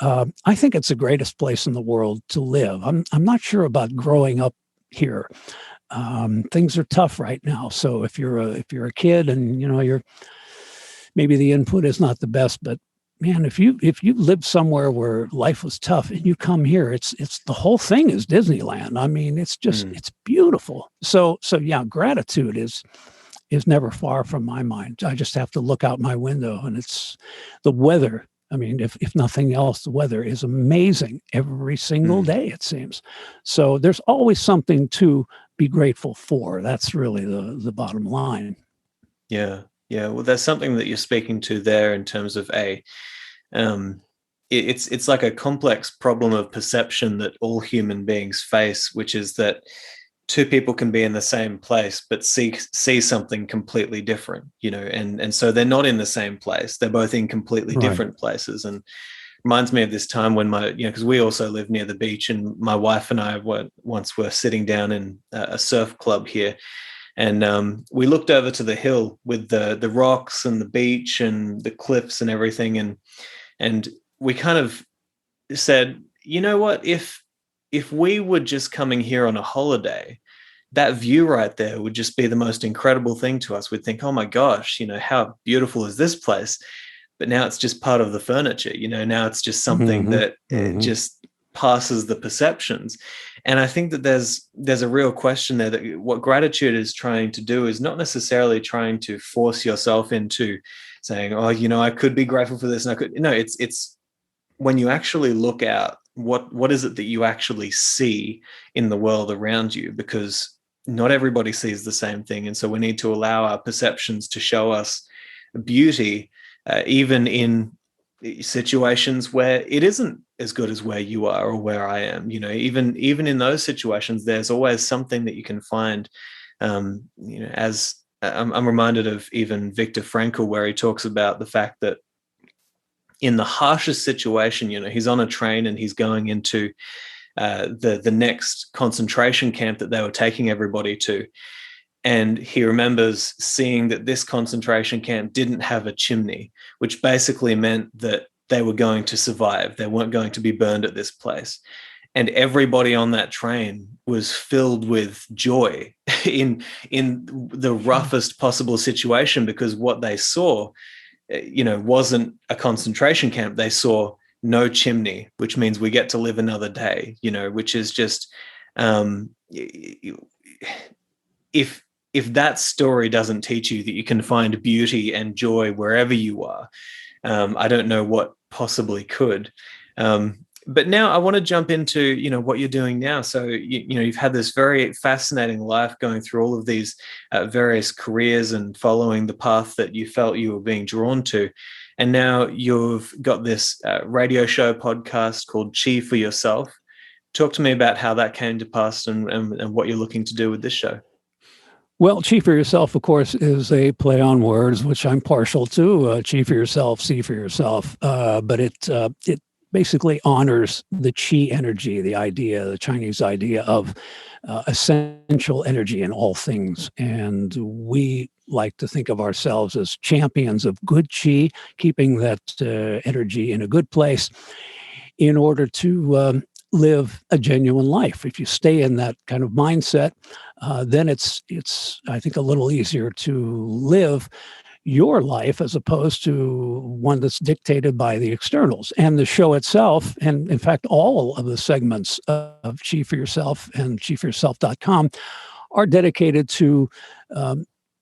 I think it's the greatest place in the world to live. I'm not sure about growing up here. Things are tough right now. So if you're a kid and you're maybe the input is not the best, but man, if you live somewhere where life was tough and you come here, it's the whole thing is Disneyland. I mean, it's just it's beautiful. So yeah, gratitude is never far from my mind. I just have to look out my window, and it's the weather. I mean, if nothing else, the weather is amazing every single day, it seems. So there's always something to be grateful for. That's really the bottom line. Yeah. Yeah. Well, there's something that you're speaking to there in terms of it's like a complex problem of perception that all human beings face, which is that two people can be in the same place but see something completely different, and so they're not in the same place. They're both in completely different places. And reminds me of this time when because we also live near the beach, and my wife and I were sitting down in a surf club here, and we looked over to the hill with the rocks and the beach and the cliffs and everything, and we kind of said, you know what, if we were just coming here on a holiday, that view right there would just be the most incredible thing to us. We'd think, oh my gosh, how beautiful is this place? But now it's just part of the furniture, now it's just something that just passes the perceptions. And I think that there's a real question there, that what gratitude is trying to do is not necessarily trying to force yourself into saying, oh, I could be grateful for this. And I could, no, it's when you actually look out, what is it that you actually see in the world around you? Because not everybody sees the same thing. And so we need to allow our perceptions to show us beauty, even in situations where it isn't as good as where you are or where I am. Even in those situations, there's always something that you can find. As I'm reminded of even Viktor Frankl, where he talks about the fact that in the harshest situation, he's on a train and he's going into the next concentration camp that they were taking everybody to. And he remembers seeing that this concentration camp didn't have a chimney, which basically meant that they were going to survive. They weren't going to be burned at this place. And everybody on that train was filled with joy in the roughest possible situation, because what they saw, wasn't a concentration camp. They saw no chimney, which means we get to live another day, which is just, if that story doesn't teach you that you can find beauty and joy wherever you are, I don't know what possibly could. But now I want to jump into, what you're doing now. So, you've had this very fascinating life going through all of these various careers and following the path that you felt you were being drawn to. And now you've got this radio show podcast called Chi for Yourself. Talk to me about how that came to pass and what you're looking to do with this show. Well, Chi for Yourself, of course, is a play on words, which I'm partial to. Chi for yourself, see for yourself. But it basically honors the Chi energy, the Chinese idea of essential energy in all things. And we like to think of ourselves as champions of good Chi, keeping that energy in a good place in order to live a genuine life. If you stay in that kind of mindset, then it's I think a little easier to live your life as opposed to one that's dictated by the externals. And the show itself, and in fact, all of the segments of Chi for Yourself and chiforyourself.com are dedicated to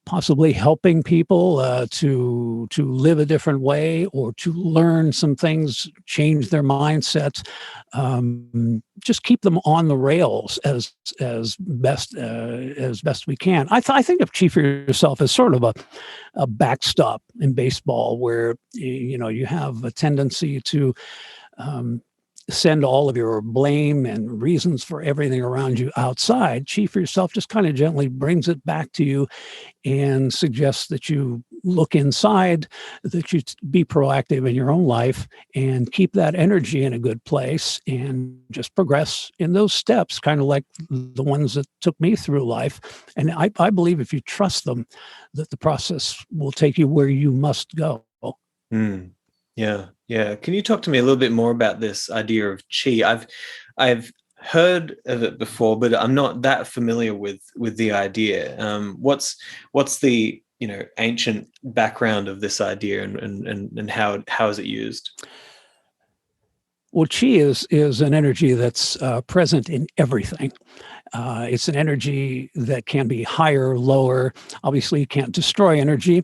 possibly helping people to live a different way, or to learn some things, change their mindsets, just keep them on the rails as best we can. I think of Chi for Yourself as sort of a backstop in baseball, where you have a tendency to send all of your blame and reasons for everything around you outside. Chi for Yourself just kind of gently brings it back to you and suggests that you look inside, that you be proactive in your own life and keep that energy in a good place and just progress in those steps, kind of like the ones that took me through life. And I believe if you trust them, that the process will take you where you must go. Mm. Yeah. Can you talk to me a little bit more about this idea of Chi? I've heard of it before, but I'm not that familiar with the idea. What's the ancient background of this idea, and how is it used? Well, Chi is an energy that's present in everything. It's an energy that can be higher, lower. Obviously, you can't destroy energy.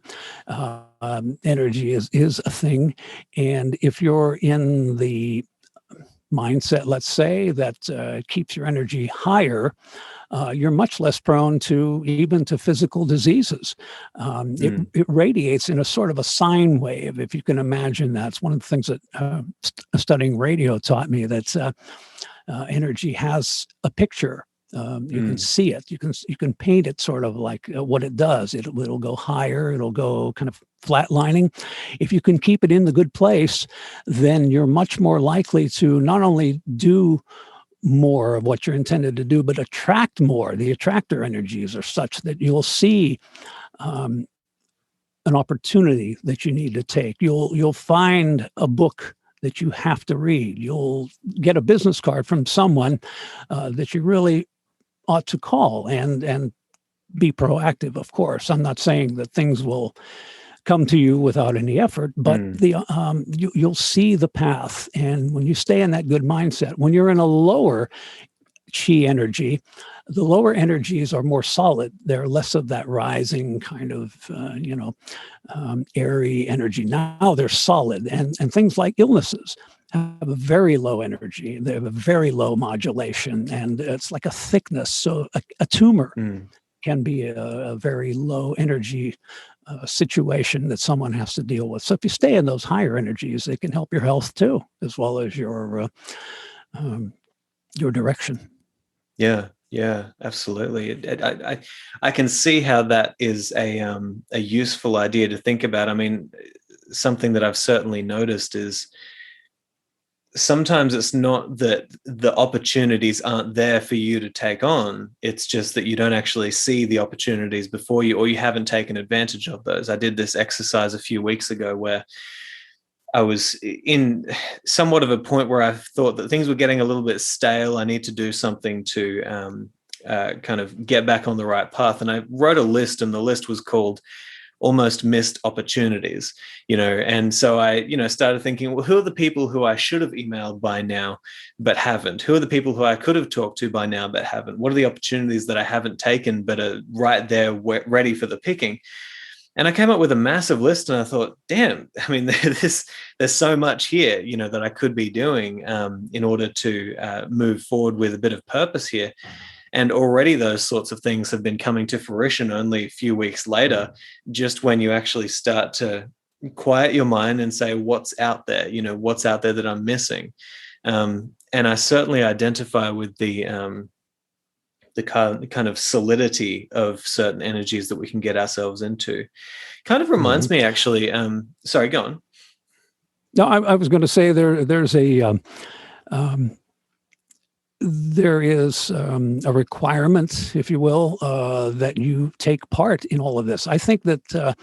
Energy is a thing. And if you're in the mindset, let's say, that keeps your energy higher, you're much less prone to physical diseases. It radiates in a sort of a sine wave, if you can imagine that. It's one of the things that studying radio taught me, that energy has a picture. You can see it. You can paint it sort of like what it does. It'll go higher. It'll go kind of flatlining. If you can keep it in the good place, then you're much more likely to not only do more of what you're intended to do, but attract more. The attractor energies are such that you'll see an opportunity that you need to take. You'll find a book that you have to read. You'll get a business card from someone that you really ought to call and be proactive. Of course, I'm not saying that things will come to you without any effort, but you'll see the path. And when you stay in that good mindset, when you're in a lower Chi energy, the lower energies are more solid. They're less of that rising kind of, airy energy. Now they're solid, and things like illnesses have a very low energy. They have a very low modulation, and it's like a thickness. So a tumor can be a very low energy situation that someone has to deal with. So if you stay in those higher energies, it can help your health too, as well as your direction. Yeah, yeah, absolutely. I can see how that is a useful idea to think about. I mean, something that I've certainly noticed is sometimes it's not that the opportunities aren't there for you to take on. It's just that you don't actually see the opportunities before you, or you haven't taken advantage of those. I did this exercise a few weeks ago where I was in somewhat of a point where I thought that things were getting a little bit stale. I need to do something to kind of get back on the right path. And I wrote a list, and the list was called almost missed opportunities, and so I started thinking, well, who are the people who I should have emailed by now but haven't? Who are the people who I could have talked to by now but haven't? What are the opportunities that I haven't taken but are right there ready for the picking? And I came up with a massive list, and I thought, damn, I mean, there's so much here, that I could be doing in order to move forward with a bit of purpose here. And already those sorts of things have been coming to fruition only a few weeks later, just when you actually start to quiet your mind and say, what's out there? What's out there that I'm missing? And I certainly identify with the kind of solidity of certain energies that we can get ourselves into. Kind of reminds me, actually. Sorry, go on. No, I was going to say there's there is a requirement, if you will, that you take part in all of this. I think that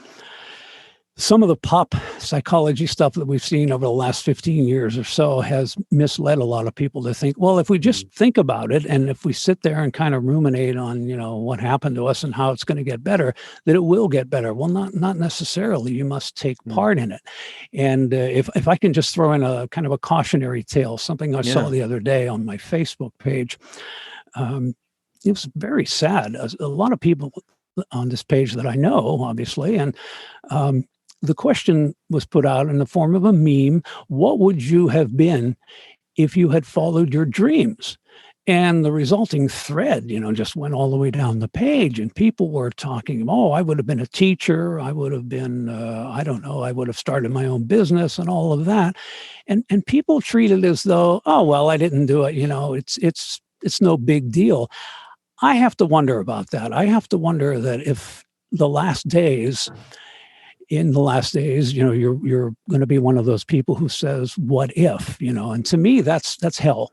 some of the pop psychology stuff that we've seen over the last 15 years or so has misled a lot of people to think, well, if we just think about it, and if we sit there and kind of ruminate on, what happened to us and how it's going to get better, that it will get better. Well, not necessarily. You must take part in it. And if I can just throw in a kind of a cautionary tale, something I saw the other day on my Facebook page, it was very sad. A lot of people on this page that I know, obviously, and the question was put out in the form of a meme. What would you have been if you had followed your dreams? And the resulting thread, just went all the way down the page, and people were talking, oh, I would have been a teacher. I would have been, I don't know, I would have started my own business and all of that. And people treat it as though, oh, well, I didn't do it. It's no big deal. I have to wonder about that. I have to wonder that if in the last days, you're going to be one of those people who says, what if, and to me, that's hell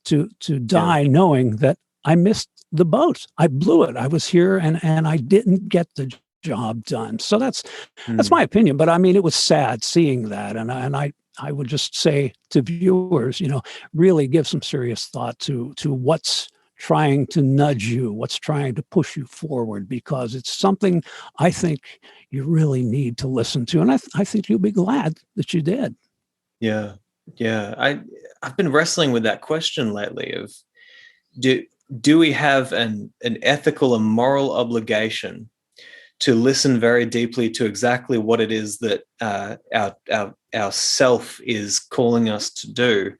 to die knowing that I missed the boat. I blew it. I was here and I didn't get the job done. So that's my opinion. But I mean, it was sad seeing that. And I would just say to viewers, really give some serious thought to what's trying to nudge you, what's trying to push you forward, because it's something I think you really need to listen to. And I think you'll be glad that you did. Yeah. I've been wrestling with that question lately of do we have an ethical and moral obligation to listen very deeply to exactly what it is that our self is calling us to do?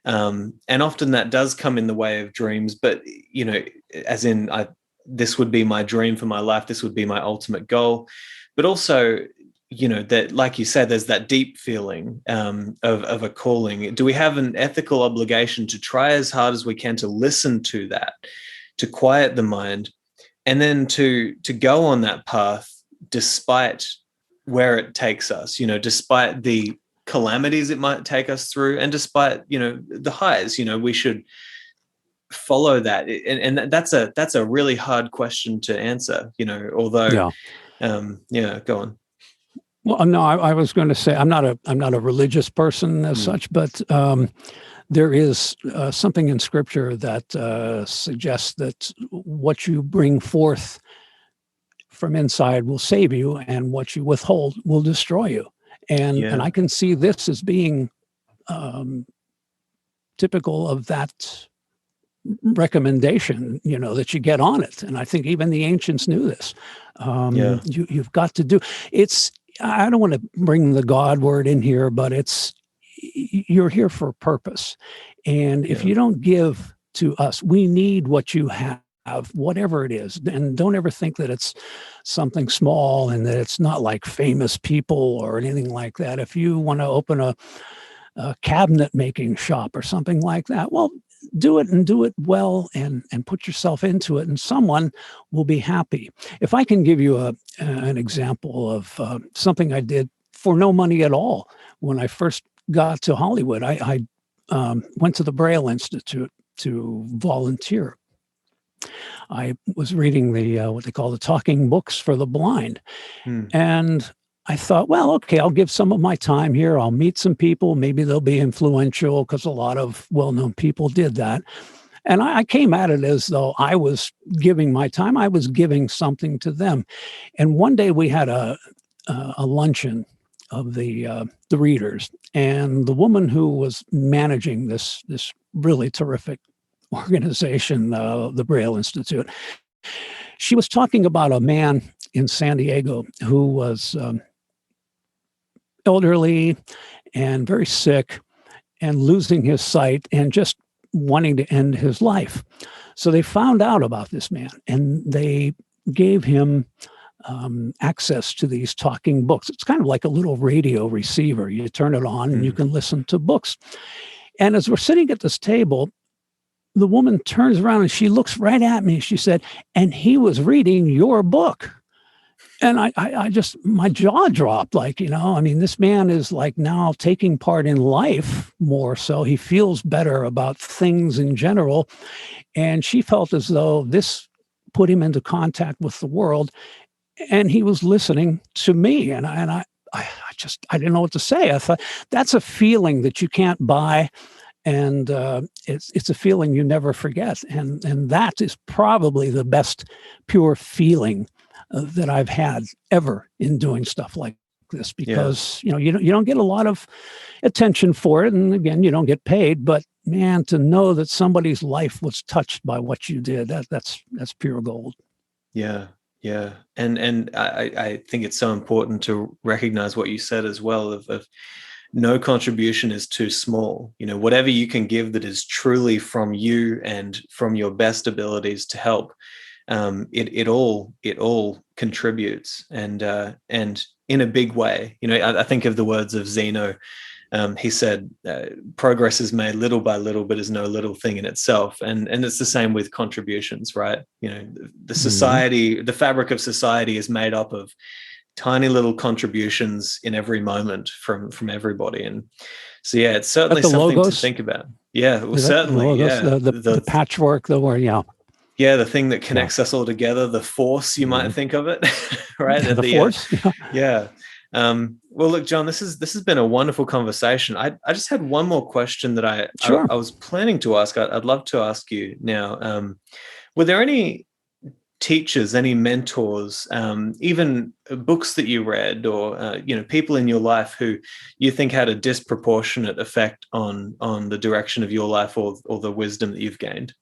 And often that does come in the way of dreams, but, as in this would be my dream for my life. This would be my ultimate goal. But also, that, like you said, there's that deep feeling of a calling. Do we have an ethical obligation to try as hard as we can to listen to that, to quiet the mind, and then to go on that path despite where it takes us, despite the calamities it might take us through, and despite the highs? We should follow that, and that's a really hard question to answer, although go on. Well, no, I was going to say I'm not a religious person as such, but there is something in Scripture that suggests that what you bring forth from inside will save you, and what you withhold will destroy you. And I can see this as being typical of that recommendation, that you get on it. And I think even the ancients knew this. You've got to do it's. I don't want to bring the God word in here, but you're here for a purpose. And if you don't give to us, we need what you have. whatever it is. And don't ever think that it's something small and that it's not like famous people or anything like that. If you want to open a cabinet making shop or something like that, well, do it and do it well and put yourself into it, and someone will be happy. If I can give you an example of something I did for no money at all when I first got to Hollywood, I went to the Braille Institute to volunteer. I was reading the what they call the talking books for the blind, and I thought, well, okay, I'll give some of my time here. I'll meet some people. Maybe they'll be influential, because a lot of well-known people did that. And I came at it as though I was giving my time. I was giving something to them. And one day we had a luncheon of the readers, and the woman who was managing this really terrific organization, the Braille Institute, she was talking about a man in San Diego who was elderly and very sick and losing his sight and just wanting to end his life. So they found out about this man, and they gave him access to these talking books. It's kind of like a little radio receiver. You turn it on and you can listen to books. And as we're sitting at this table, the woman turns around and she looks right at me. She said, "And he was reading your book." And I just, my jaw dropped. Like, I mean, this man is like now taking part in life more so. He feels better about things in general. And she felt as though this put him into contact with the world. And he was listening to me. And I didn't know what to say. I thought, that's a feeling that you can't buy. And it's a feeling you never forget. And that is probably the best pure feeling that I've had ever in doing stuff like this, because you don't get a lot of attention for it, and again, you don't get paid. But man, to know that somebody's life was touched by what you did, that's pure gold. Yeah, and I think it's so important to recognize what you said as well. Of no contribution is too small. Whatever you can give that is truly from you and from your best abilities to help. It all contributes, and in a big way. I think of the words of Zeno. He said, "Progress is made little by little, but is no little thing in itself." And it's the same with contributions, right? The society, the fabric of society, is made up of tiny little contributions in every moment from everybody. And so, it's certainly something logos? To think about. Yeah, well, certainly. The patchwork, the thing that connects us all together, the force, you might think of it, right? The force. Well, look, John, this has been a wonderful conversation. I just had one more question that I was planning to ask. I'd love to ask you now. Were there any teachers, any mentors, even books that you read, or people in your life who you think had a disproportionate effect on the direction of your life or the wisdom that you've gained?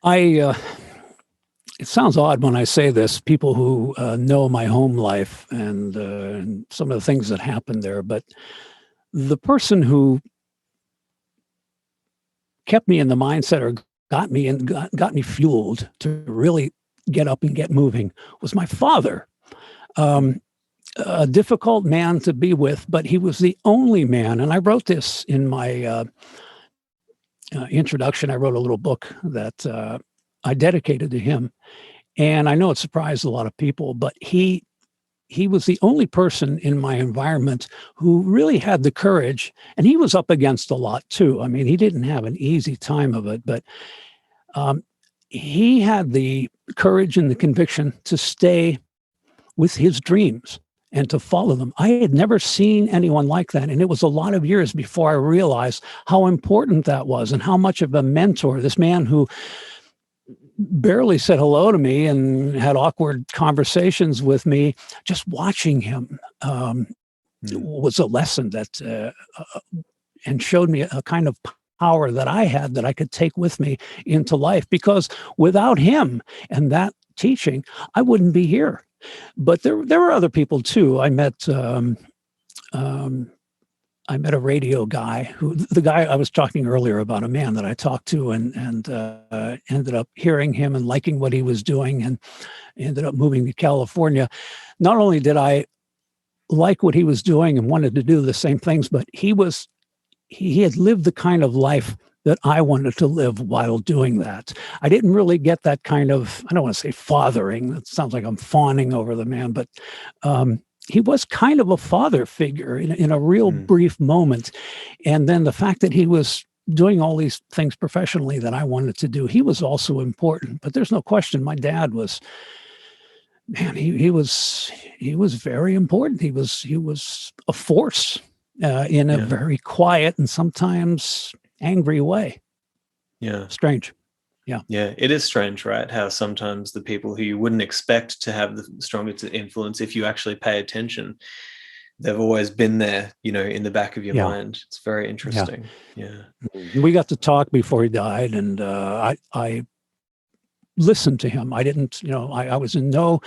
It sounds odd when I say this, people who know my home life and some of the things that happened there, but the person who kept me in the mindset, or got me fueled to really get up and get moving, was my father. A difficult man to be with, but he was the only man. And I wrote this in my introduction. I wrote a little book that I dedicated to him. And I know it surprised a lot of people, but he was the only person in my environment who really had the courage, and he was up against a lot too. I mean, he didn't have an easy time of it, but he had the courage and the conviction to stay with his dreams and to follow them. I had never seen anyone like that. And it was a lot of years before I realized how important that was and how much of a mentor, this man who barely said hello to me and had awkward conversations with me, just watching him was a lesson that and showed me a kind of power that I had that I could take with me into life, because without him and that teaching, I wouldn't be here. But there were other people too. I met I met a radio guy the guy I was talking earlier about, a man that I talked to and ended up hearing him and liking what he was doing and ended up moving to California. Not only did I like what he was doing and wanted to do the same things, but he had lived the kind of life that I wanted to live while doing that. I didn't really get that kind of, I don't want to say fathering. That sounds like I'm fawning over the man, but he was kind of a father figure in a real brief moment. And then the fact that he was doing all these things professionally that I wanted to do, he was also important. But there's no question my dad was, man, he was very important. He was a force in a very quiet and sometimes angry way. Yeah. Strange. Yeah. Yeah, it is strange, right? How sometimes the people who you wouldn't expect to have the strongest influence, if you actually pay attention, they've always been there, in the back of your mind. It's very interesting. Yeah. We got to talk before he died, and I listened to him. I didn't, I was in no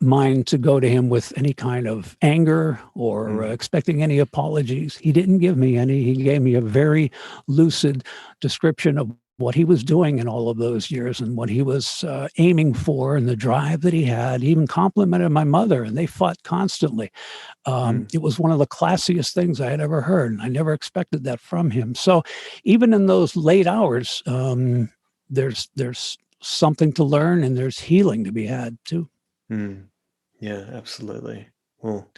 mind to go to him with any kind of anger or expecting any apologies. He didn't give me any. He gave me a very lucid description of what he was doing in all of those years and what he was aiming for and the drive that he had. He even complimented my mother, and they fought constantly. It was one of the classiest things I had ever heard, and I never expected that from him. So even in those late hours, there's something to learn, and there's healing to be had too. Yeah, absolutely. Well,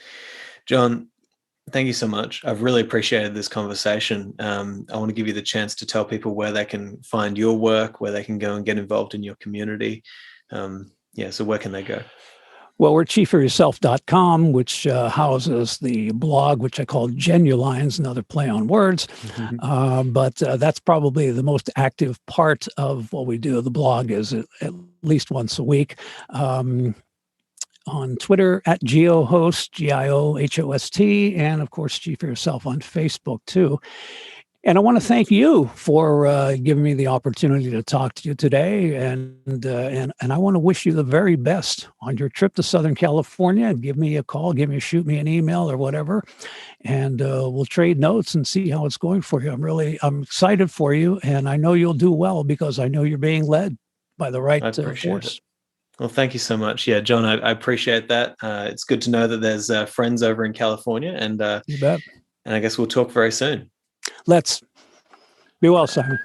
John, thank you so much. I've really appreciated this conversation. I want to give you the chance to tell people where they can find your work, where they can go and get involved in your community. So where can they go? Well, we're chiefforyourself.com, which houses the blog, which I call Genulines, another play on words. But that's probably the most active part of what we do. The blog is at least once a week. On Twitter at GeoHost, GIOHOST, and of course, Chief for Yourself on Facebook too. And I want to thank you for giving me the opportunity to talk to you today, and I want to wish you the very best on your trip to Southern California. Give me a call, shoot me an email or whatever, and we'll trade notes and see how it's going for you. I'm excited for you, and I know you'll do well because I know you're being led by the right force. Well, thank you so much. Yeah, John, I appreciate that. It's good to know that there's friends over in California, and you bet. And I guess we'll talk very soon. Let's. Be well, Simon.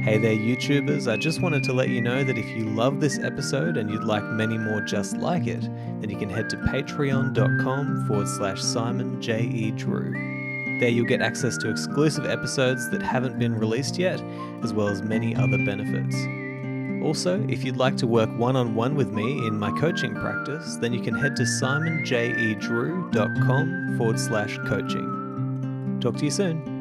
Hey there, YouTubers. I just wanted to let you know that if you love this episode and you'd like many more just like it, then you can head to patreon.com/Simon J.E. Drew. There you'll get access to exclusive episodes that haven't been released yet, as well as many other benefits. Also, if you'd like to work one-on-one with me in my coaching practice, then you can head to simonjedrew.com/coaching. Talk to you soon.